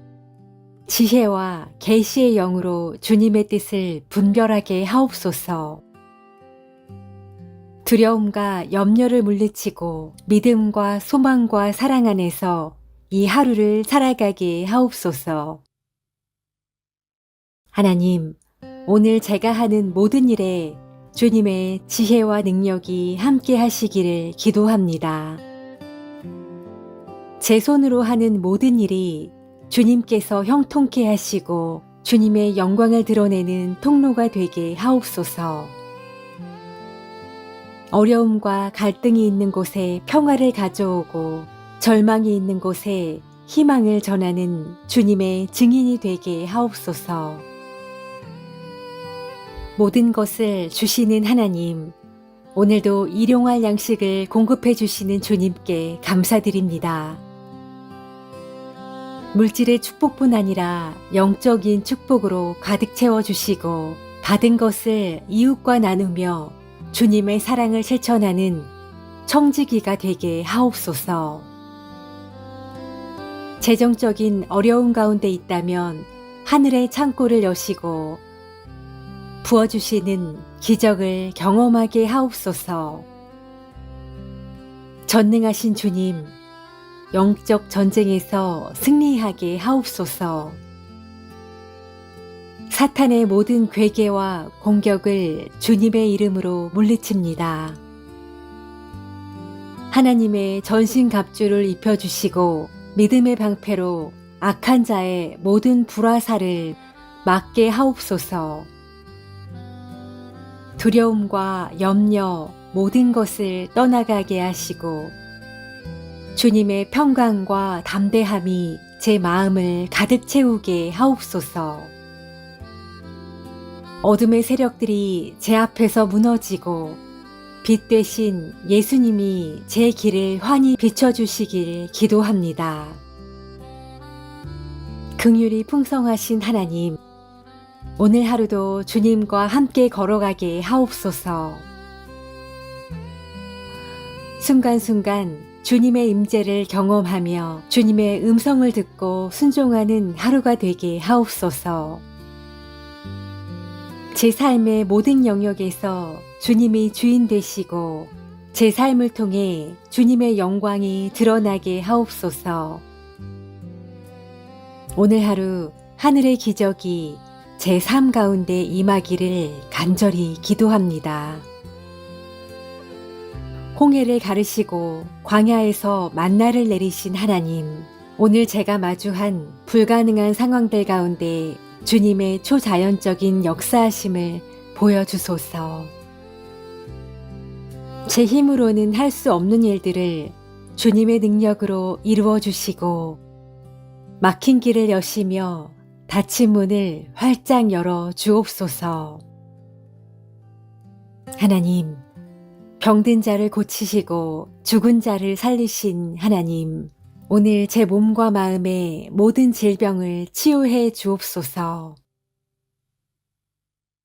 S1: 지혜와 계시의 영으로 주님의 뜻을 분별하게 하옵소서. 두려움과 염려를 물리치고 믿음과 소망과 사랑 안에서 이 하루를 살아가게 하옵소서. 하나님, 오늘 제가 하는 모든 일에 주님의 지혜와 능력이 함께 하시기를 기도합니다. 제 손으로 하는 모든 일이 주님께서 형통케 하시고 주님의 영광을 드러내는 통로가 되게 하옵소서. 어려움과 갈등이 있는 곳에 평화를 가져오고 절망이 있는 곳에 희망을 전하는 주님의 증인이 되게 하옵소서. 모든 것을 주시는 하나님, 오늘도 일용할 양식을 공급해 주시는 주님께 감사드립니다. 물질의 축복뿐 아니라 영적인 축복으로 가득 채워주시고 받은 것을 이웃과 나누며 주님의 사랑을 실천하는 청지기가 되게 하옵소서. 재정적인 어려움 가운데 있다면 하늘의 창고를 여시고 부어주시는 기적을 경험하게 하옵소서. 전능하신 주님, 영적 전쟁에서 승리하게 하옵소서. 사탄의 모든 괴계와 공격을 주님의 이름으로 물리칩니다. 하나님의 전신갑주를 입혀주시고 믿음의 방패로 악한 자의 모든 불화살을 막게 하옵소서. 두려움과 염려 모든 것을 떠나가게 하시고 주님의 평강과 담대함이 제 마음을 가득 채우게 하옵소서. 어둠의 세력들이 제 앞에서 무너지고 빛 되신 예수님이 제 길을 환히 비춰주시길 기도합니다. 긍휼이 풍성하신 하나님, 오늘 하루도 주님과 함께 걸어가게 하옵소서. 순간순간 주님의 임재를 경험하며 주님의 음성을 듣고 순종하는 하루가 되게 하옵소서. 제 삶의 모든 영역에서 주님이 주인 되시고 제 삶을 통해 주님의 영광이 드러나게 하옵소서. 오늘 하루 하늘의 기적이 제 삶 가운데 임하기를 간절히 기도합니다. 홍해를 가르시고 광야에서 만나를 내리신 하나님, 오늘 제가 마주한 불가능한 상황들 가운데 주님의 초자연적인 역사하심을 보여주소서. 제 힘으로는 할 수 없는 일들을 주님의 능력으로 이루어 주시고 막힌 길을 여시며 닫힌 문을 활짝 열어 주옵소서. 하나님, 병든 자를 고치시고 죽은 자를 살리신 하나님, 오늘 제 몸과 마음의 모든 질병을 치유해 주옵소서.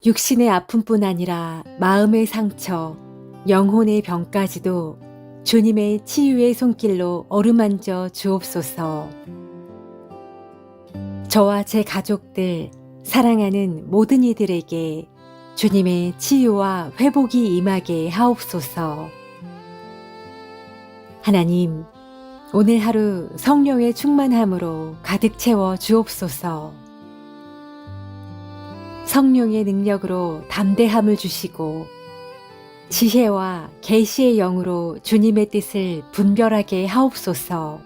S1: 육신의 아픔뿐 아니라 마음의 상처, 영혼의 병까지도 주님의 치유의 손길로 어루만져 주옵소서. 저와 제 가족들, 사랑하는 모든 이들에게 주님의 치유와 회복이 임하게 하옵소서. 하나님, 오늘 하루 성령의 충만함으로 가득 채워 주옵소서. 성령의 능력으로 담대함을 주시고 지혜와 계시의 영으로 주님의 뜻을 분별하게 하옵소서.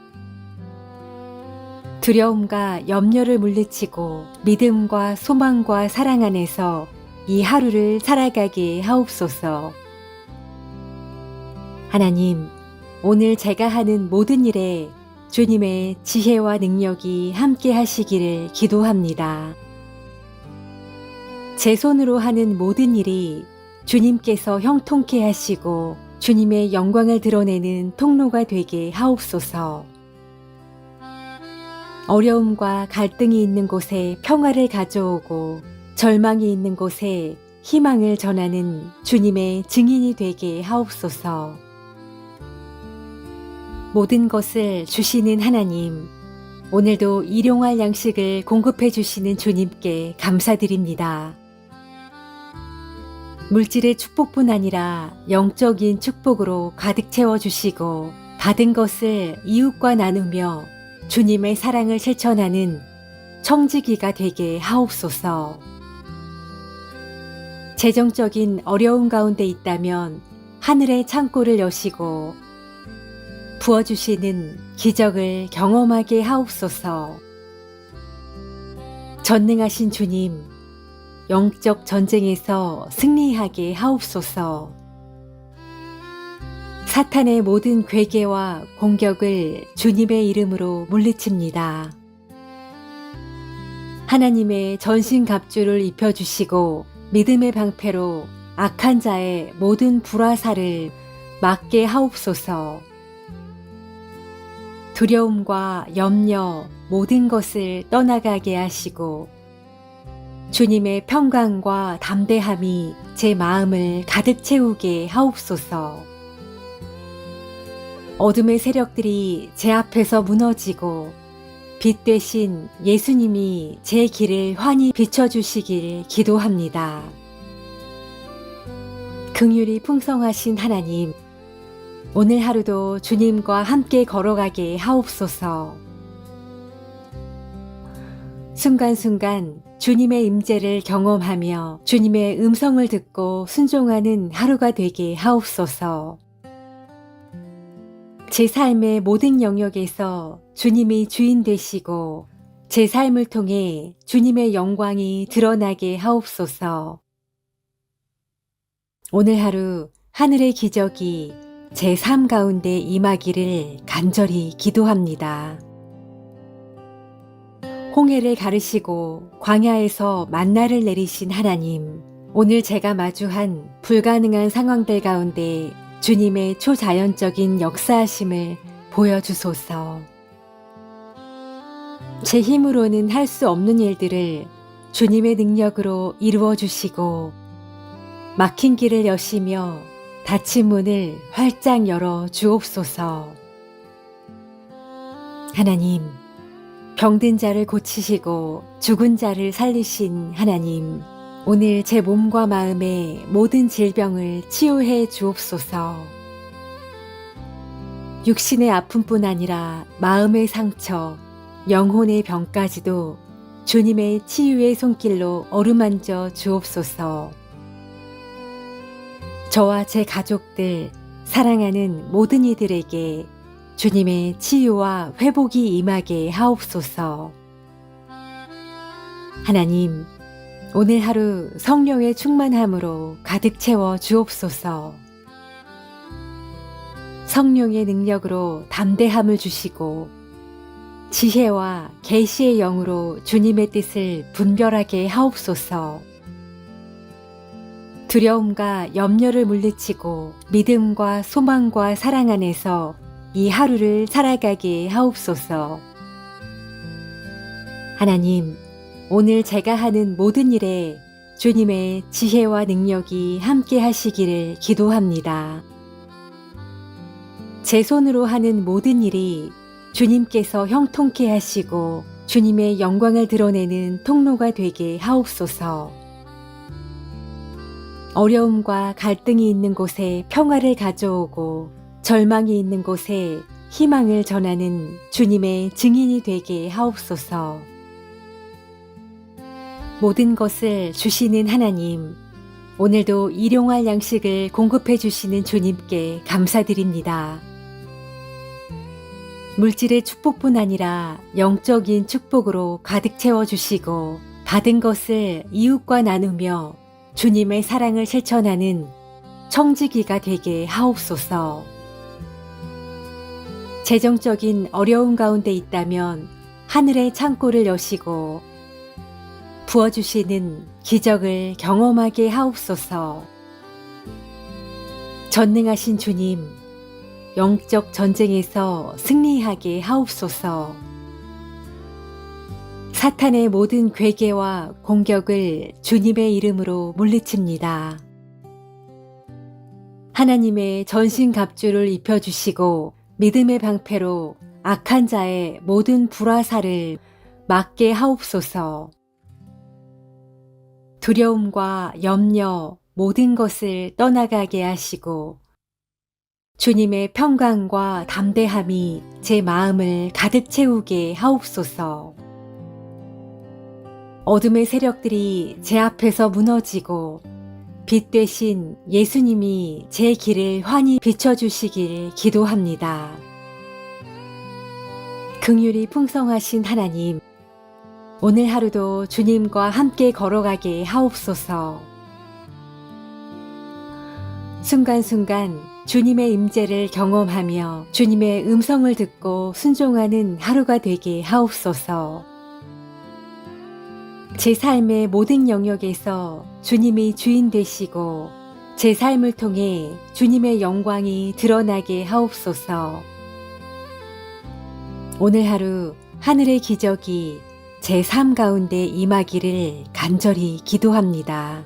S1: 두려움과 염려를 물리치고 믿음과 소망과 사랑 안에서 이 하루를 살아가게 하옵소서. 하나님, 오늘 제가 하는 모든 일에 주님의 지혜와 능력이 함께 하시기를 기도합니다. 제 손으로 하는 모든 일이 주님께서 형통케 하시고 주님의 영광을 드러내는 통로가 되게 하옵소서. 어려움과 갈등이 있는 곳에 평화를 가져오고 절망이 있는 곳에 희망을 전하는 주님의 증인이 되게 하옵소서. 모든 것을 주시는 하나님, 오늘도 일용할 양식을 공급해 주시는 주님께 감사드립니다. 물질의 축복뿐 아니라 영적인 축복으로 가득 채워주시고 받은 것을 이웃과 나누며 주님의 사랑을 실천하는 청지기가 되게 하옵소서. 재정적인 어려움 가운데 있다면 하늘의 창고를 여시고 부어주시는 기적을 경험하게 하옵소서. 전능하신 주님, 영적 전쟁에서 승리하게 하옵소서. 사탄의 모든 괴계와 공격을 주님의 이름으로 물리칩니다. 하나님의 전신갑주를 입혀주시고 믿음의 방패로 악한 자의 모든 불화살을 막게 하옵소서. 두려움과 염려 모든 것을 떠나가게 하시고 주님의 평강과 담대함이 제 마음을 가득 채우게 하옵소서. 어둠의 세력들이 제 앞에서 무너지고 빛 되신 예수님이 제 길을 환히 비춰주시길 기도합니다. 긍휼이 풍성하신 하나님, 오늘 하루도 주님과 함께 걸어가게 하옵소서. 순간순간 주님의 임재를 경험하며 주님의 음성을 듣고 순종하는 하루가 되게 하옵소서. 제 삶의 모든 영역에서 주님이 주인 되시고 제 삶을 통해 주님의 영광이 드러나게 하옵소서. 오늘 하루 하늘의 기적이 제 삶 가운데 임하기를 간절히 기도합니다. 홍해를 가르시고 광야에서 만나를 내리신 하나님, 오늘 제가 마주한 불가능한 상황들 가운데 주님의 초자연적인 역사하심을 보여주소서. 제 힘으로는 할 수 없는 일들을 주님의 능력으로 이루어 주시고 막힌 길을 여시며 닫힌 문을 활짝 열어 주옵소서. 하나님, 병든 자를 고치시고 죽은 자를 살리신 하나님, 오늘 제 몸과 마음의 모든 질병을 치유해 주옵소서. 육신의 아픔뿐 아니라 마음의 상처, 영혼의 병까지도 주님의 치유의 손길로 어루만져 주옵소서. 저와 제 가족들, 사랑하는 모든 이들에게 주님의 치유와 회복이 임하게 하옵소서. 하나님, 오늘 하루 성령의 충만함으로 가득 채워 주옵소서. 성령의 능력으로 담대함을 주시고 지혜와 계시의 영으로 주님의 뜻을 분별하게 하옵소서. 두려움과 염려를 물리치고 믿음과 소망과 사랑 안에서 이 하루를 살아가게 하옵소서. 하나님, 오늘 제가 하는 모든 일에 주님의 지혜와 능력이 함께 하시기를 기도합니다. 제 손으로 하는 모든 일이 주님께서 형통케 하시고 주님의 영광을 드러내는 통로가 되게 하옵소서. 어려움과 갈등이 있는 곳에 평화를 가져오고 절망이 있는 곳에 희망을 전하는 주님의 증인이 되게 하옵소서. 모든 것을 주시는 하나님, 오늘도 일용할 양식을 공급해 주시는 주님께 감사드립니다. 물질의 축복뿐 아니라 영적인 축복으로 가득 채워주시고 받은 것을 이웃과 나누며 주님의 사랑을 실천하는 청지기가 되게 하옵소서. 재정적인 어려움 가운데 있다면 하늘의 창고를 여시고 부어주시는 기적을 경험하게 하옵소서. 전능하신 주님, 영적 전쟁에서 승리하게 하옵소서. 사탄의 모든 괴계와 공격을 주님의 이름으로 물리칩니다. 하나님의 전신갑주를 입혀주시고 믿음의 방패로 악한 자의 모든 불화살을 막게 하옵소서. 두려움과 염려 모든 것을 떠나가게 하시고 주님의 평강과 담대함이 제 마음을 가득 채우게 하옵소서. 어둠의 세력들이 제 앞에서 무너지고 빛 되신 예수님이 제 길을 환히 비춰주시길 기도합니다. 긍휼이 풍성하신 하나님, 오늘 하루도 주님과 함께 걸어가게 하옵소서. 순간순간 주님의 임재를 경험하며 주님의 음성을 듣고 순종하는 하루가 되게 하옵소서. 제 삶의 모든 영역에서 주님이 주인 되시고 제 삶을 통해 주님의 영광이 드러나게 하옵소서. 오늘 하루 하늘의 기적이 제 삶 가운데 임하기를 간절히 기도합니다.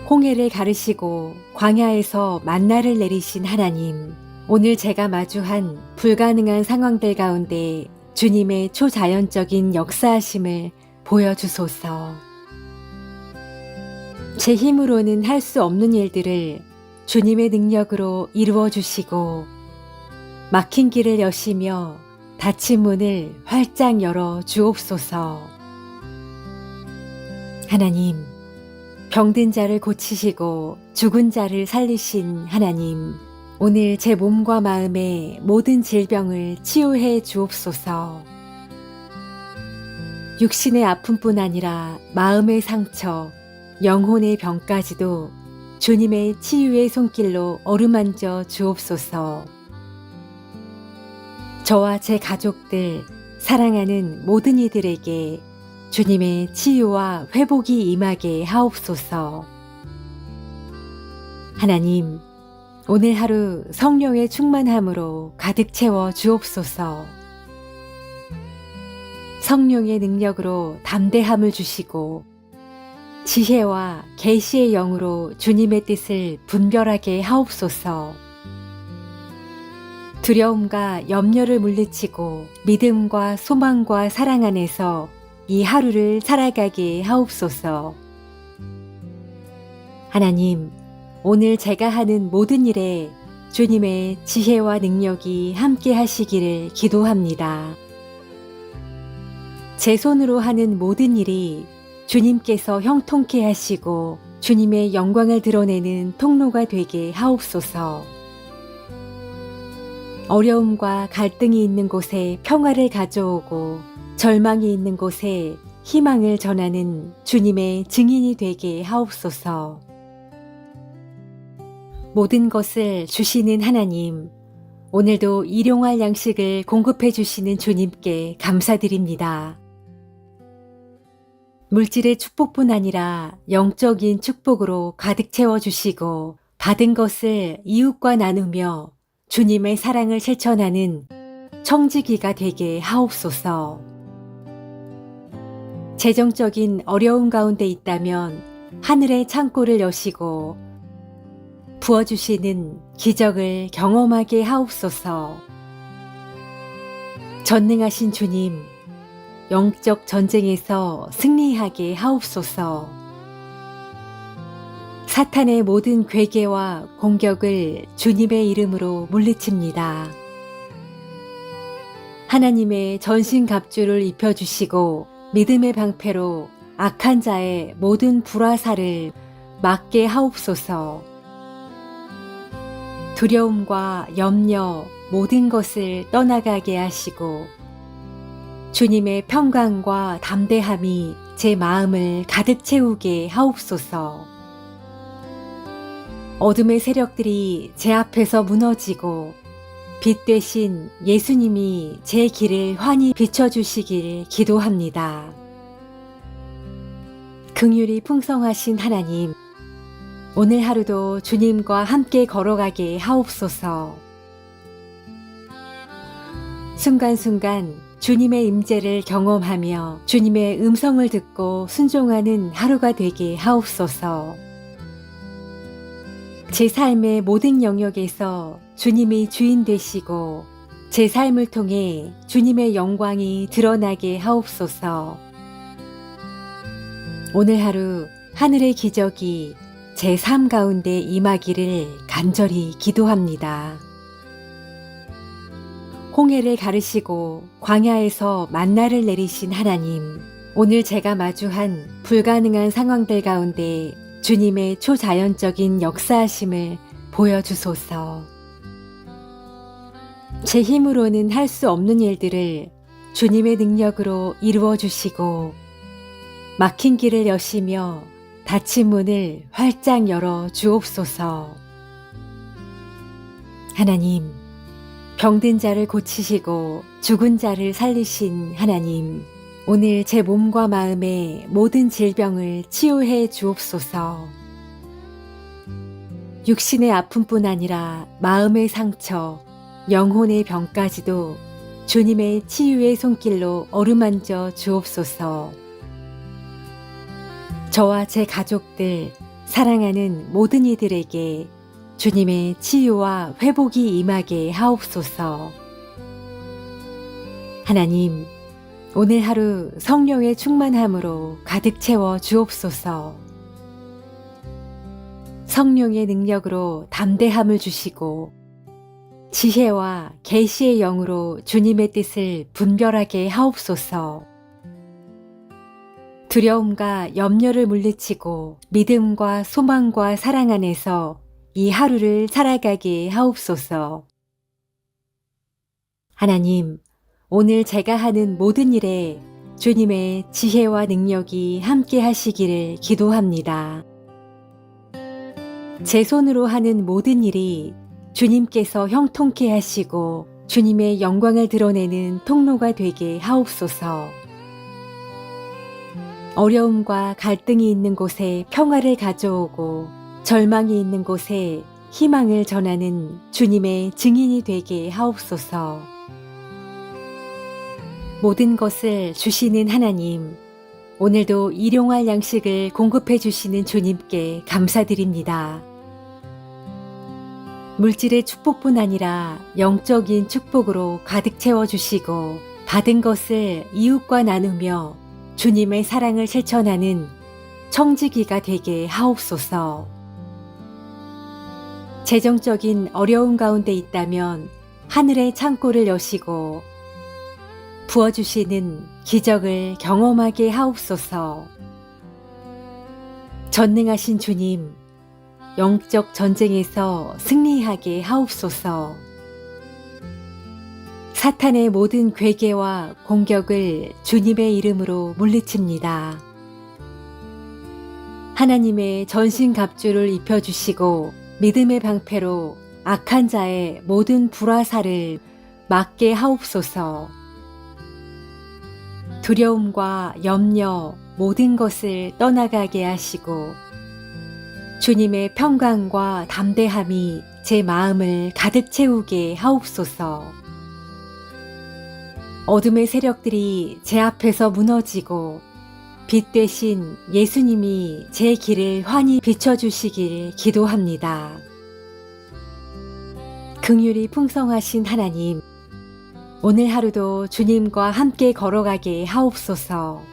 S1: 홍해를 가르시고 광야에서 만나를 내리신 하나님, 오늘 제가 마주한 불가능한 상황들 가운데 주님의 초자연적인 역사하심을 보여주소서. 제 힘으로는 할 수 없는 일들을 주님의 능력으로 이루어 주시고 막힌 길을 여시며 닫힌 문을 활짝 열어 주옵소서. 하나님, 병든 자를 고치시고 죽은 자를 살리신 하나님, 오늘 제 몸과 마음의 모든 질병을 치유해 주옵소서. 육신의 아픔뿐 아니라 마음의 상처, 영혼의 병까지도 주님의 치유의 손길로 어루만져 주옵소서. 저와 제 가족들, 사랑하는 모든 이들에게 주님의 치유와 회복이 임하게 하옵소서. 하나님, 오늘 하루 성령의 충만함으로 가득 채워 주옵소서. 성령의 능력으로 담대함을 주시고 지혜와 계시의 영으로 주님의 뜻을 분별하게 하옵소서. 두려움과 염려를 물리치고 믿음과 소망과 사랑 안에서 이 하루를 살아가게 하옵소서. 하나님, 오늘 제가 하는 모든 일에 주님의 지혜와 능력이 함께 하시기를 기도합니다. 제 손으로 하는 모든 일이 주님께서 형통케 하시고 주님의 영광을 드러내는 통로가 되게 하옵소서. 어려움과 갈등이 있는 곳에 평화를 가져오고 절망이 있는 곳에 희망을 전하는 주님의 증인이 되게 하옵소서. 모든 것을 주시는 하나님, 오늘도 일용할 양식을 공급해 주시는 주님께 감사드립니다. 물질의 축복뿐 아니라 영적인 축복으로 가득 채워주시고 받은 것을 이웃과 나누며 주님의 사랑을 실천하는 청지기가 되게 하옵소서. 재정적인 어려움 가운데 있다면 하늘의 창고를 여시고 부어주시는 기적을 경험하게 하옵소서. 전능하신 주님, 영적 전쟁에서 승리하게 하옵소서. 사탄의 모든 괴계와 공격을 주님의 이름으로 물리칩니다. 하나님의 전신갑주를 입혀주시고 믿음의 방패로 악한 자의 모든 불화살을 막게 하옵소서. 두려움과 염려 모든 것을 떠나가게 하시고 주님의 평강과 담대함이 제 마음을 가득 채우게 하옵소서. 어둠의 세력들이 제 앞에서 무너지고 빛 되신 예수님이 제 길을 환히 비춰주시길 기도합니다. 긍휼이 풍성하신 하나님, 오늘 하루도 주님과 함께 걸어가게 하옵소서. 순간순간 주님의 임재를 경험하며 주님의 음성을 듣고 순종하는 하루가 되게 하옵소서. 제 삶의 모든 영역에서 주님이 주인 되시고 제 삶을 통해 주님의 영광이 드러나게 하옵소서. 오늘 하루 하늘의 기적이 제 삶 가운데 임하기를 간절히 기도합니다. 홍해를 가르시고 광야에서 만나를 내리신 하나님, 오늘 제가 마주한 불가능한 상황들 가운데 주님의 초자연적인 역사하심을 보여주소서. 제 힘으로는 할 수 없는 일들을 주님의 능력으로 이루어 주시고 막힌 길을 여시며 닫힌 문을 활짝 열어 주옵소서. 하나님, 병든 자를 고치시고 죽은 자를 살리신 하나님, 오늘 제 몸과 마음의 모든 질병을 치유해 주옵소서. 육신의 아픔뿐 아니라 마음의 상처, 영혼의 병까지도 주님의 치유의 손길로 어루만져 주옵소서. 저와 제 가족들, 사랑하는 모든 이들에게 주님의 치유와 회복이 임하게 하옵소서. 하나님, 오늘 하루 성령의 충만함으로 가득 채워 주옵소서. 성령의 능력으로 담대함을 주시고 지혜와 계시의 영으로 주님의 뜻을 분별하게 하옵소서. 두려움과 염려를 물리치고 믿음과 소망과 사랑 안에서 이 하루를 살아가게 하옵소서. 하나님, 오늘 제가 하는 모든 일에 주님의 지혜와 능력이 함께 하시기를 기도합니다. 제 손으로 하는 모든 일이 주님께서 형통케 하시고 주님의 영광을 드러내는 통로가 되게 하옵소서. 어려움과 갈등이 있는 곳에 평화를 가져오고 절망이 있는 곳에 희망을 전하는 주님의 증인이 되게 하옵소서. 모든 것을 주시는 하나님, 오늘도 일용할 양식을 공급해 주시는 주님께 감사드립니다. 물질의 축복뿐 아니라 영적인 축복으로 가득 채워주시고 받은 것을 이웃과 나누며 주님의 사랑을 실천하는 청지기가 되게 하옵소서. 재정적인 어려움 가운데 있다면 하늘의 창고를 여시고 부어주시는 기적을 경험하게 하옵소서. 전능하신 주님, 영적 전쟁에서 승리하게 하옵소서. 사탄의 모든 괴계와 공격을 주님의 이름으로 물리칩니다. 하나님의 전신갑주를 입혀주시고 믿음의 방패로 악한 자의 모든 불화살을 막게 하옵소서. 두려움과 염려 모든 것을 떠나가게 하시고 주님의 평강과 담대함이 제 마음을 가득 채우게 하옵소서. 어둠의 세력들이 제 앞에서 무너지고 빛 되신 예수님이 제 길을 환히 비춰주시길 기도합니다. 긍휼이 풍성하신 하나님, 오늘 하루도 주님과 함께 걸어가게 하옵소서.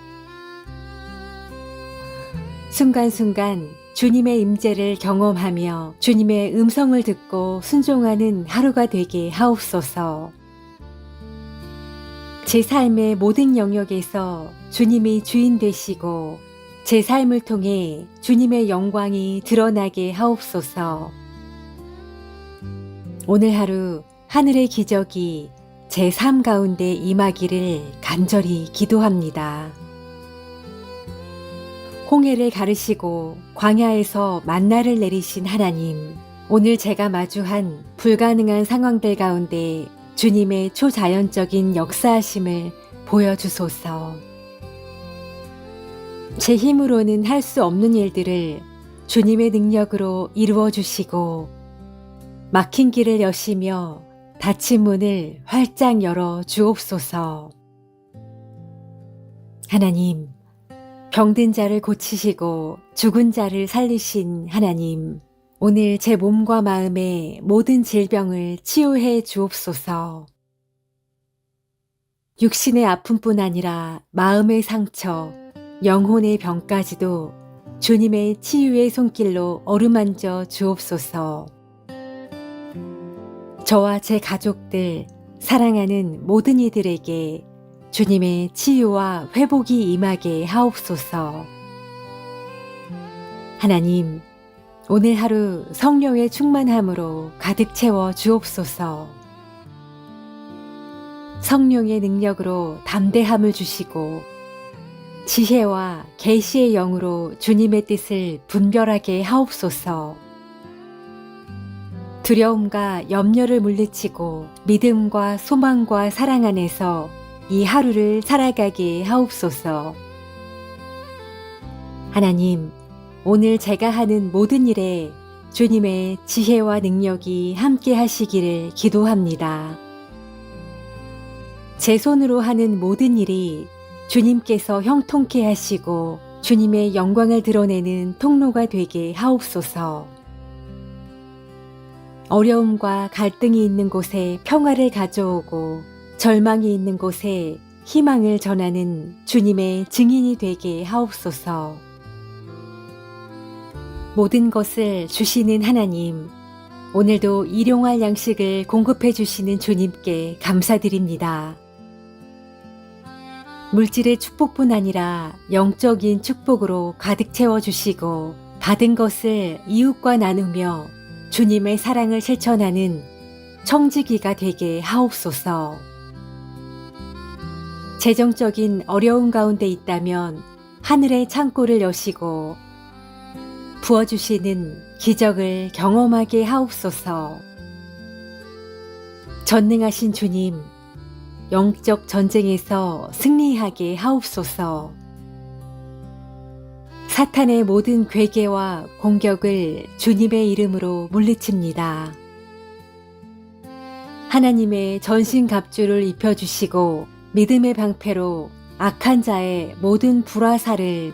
S1: 순간순간 주님의 임재를 경험하며 주님의 음성을 듣고 순종하는 하루가 되게 하옵소서. 제 삶의 모든 영역에서 주님이 주인 되시고 제 삶을 통해 주님의 영광이 드러나게 하옵소서. 오늘 하루 하늘의 기적이 제 삶 가운데 임하기를 간절히 기도합니다. 홍해를 가르시고 광야에서 만나를 내리신 하나님, 오늘 제가 마주한 불가능한 상황들 가운데 주님의 초자연적인 역사하심을 보여주소서. 제 힘으로는 할 수 없는 일들을 주님의 능력으로 이루어 주시고 막힌 길을 여시며 닫힌 문을 활짝 열어 주옵소서. 하나님, 병든 자를 고치시고 죽은 자를 살리신 하나님, 오늘 제 몸과 마음의 모든 질병을 치유해 주옵소서. 육신의 아픔뿐 아니라 마음의 상처, 영혼의 병까지도 주님의 치유의 손길로 어루만져 주옵소서. 저와 제 가족들, 사랑하는 모든 이들에게 주님의 치유와 회복이 임하게 하옵소서. 하나님, 오늘 하루 성령의 충만함으로 가득 채워 주옵소서. 성령의 능력으로 담대함을 주시고 지혜와 계시의 영으로 주님의 뜻을 분별하게 하옵소서. 두려움과 염려를 물리치고 믿음과 소망과 사랑 안에서 이 하루를 살아가게 하옵소서. 하나님, 오늘 제가 하는 모든 일에 주님의 지혜와 능력이 함께 하시기를 기도합니다. 제 손으로 하는 모든 일이 주님께서 형통케 하시고 주님의 영광을 드러내는 통로가 되게 하옵소서. 어려움과 갈등이 있는 곳에 평화를 가져오고 절망이 있는 곳에 희망을 전하는 주님의 증인이 되게 하옵소서. 모든 것을 주시는 하나님, 오늘도 일용할 양식을 공급해 주시는 주님께 감사드립니다. 물질의 축복뿐 아니라 영적인 축복으로 가득 채워주시고 받은 것을 이웃과 나누며 주님의 사랑을 실천하는 청지기가 되게 하옵소서. 재정적인 어려움 가운데 있다면 하늘의 창고를 여시고 부어주시는 기적을 경험하게 하옵소서. 전능하신 주님, 영적 전쟁에서 승리하게 하옵소서. 사탄의 모든 괴계와 공격을 주님의 이름으로 물리칩니다. 하나님의 전신갑주를 입혀주시고 믿음의 방패로 악한 자의 모든 불화살을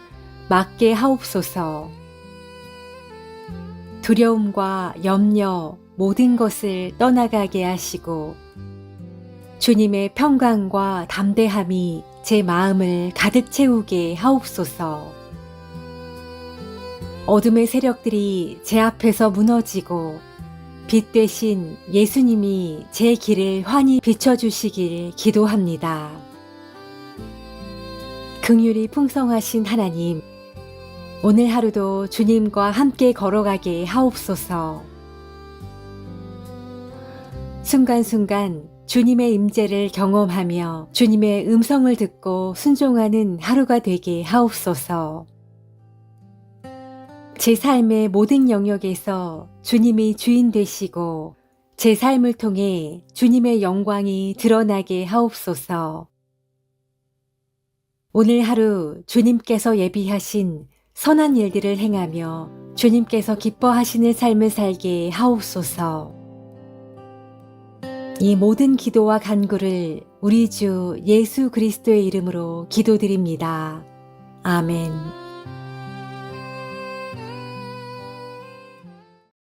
S1: 막게 하옵소서. 두려움과 염려 모든 것을 떠나가게 하시고 주님의 평강과 담대함이 제 마음을 가득 채우게 하옵소서. 어둠의 세력들이 제 앞에서 무너지고 빛 되신 예수님이 제 길을 환히 비춰주시길 기도합니다. 긍휼이 풍성하신 하나님, 오늘 하루도 주님과 함께 걸어가게 하옵소서. 순간순간 주님의 임재를 경험하며 주님의 음성을 듣고 순종하는 하루가 되게 하옵소서. 제 삶의 모든 영역에서 주님이 주인 되시고 제 삶을 통해 주님의 영광이 드러나게 하옵소서. 오늘 하루 주님께서 예비하신 선한 일들을 행하며 주님께서 기뻐하시는 삶을 살게 하옵소서. 이 모든 기도와 간구를 우리 주 예수 그리스도의 이름으로 기도드립니다. 아멘.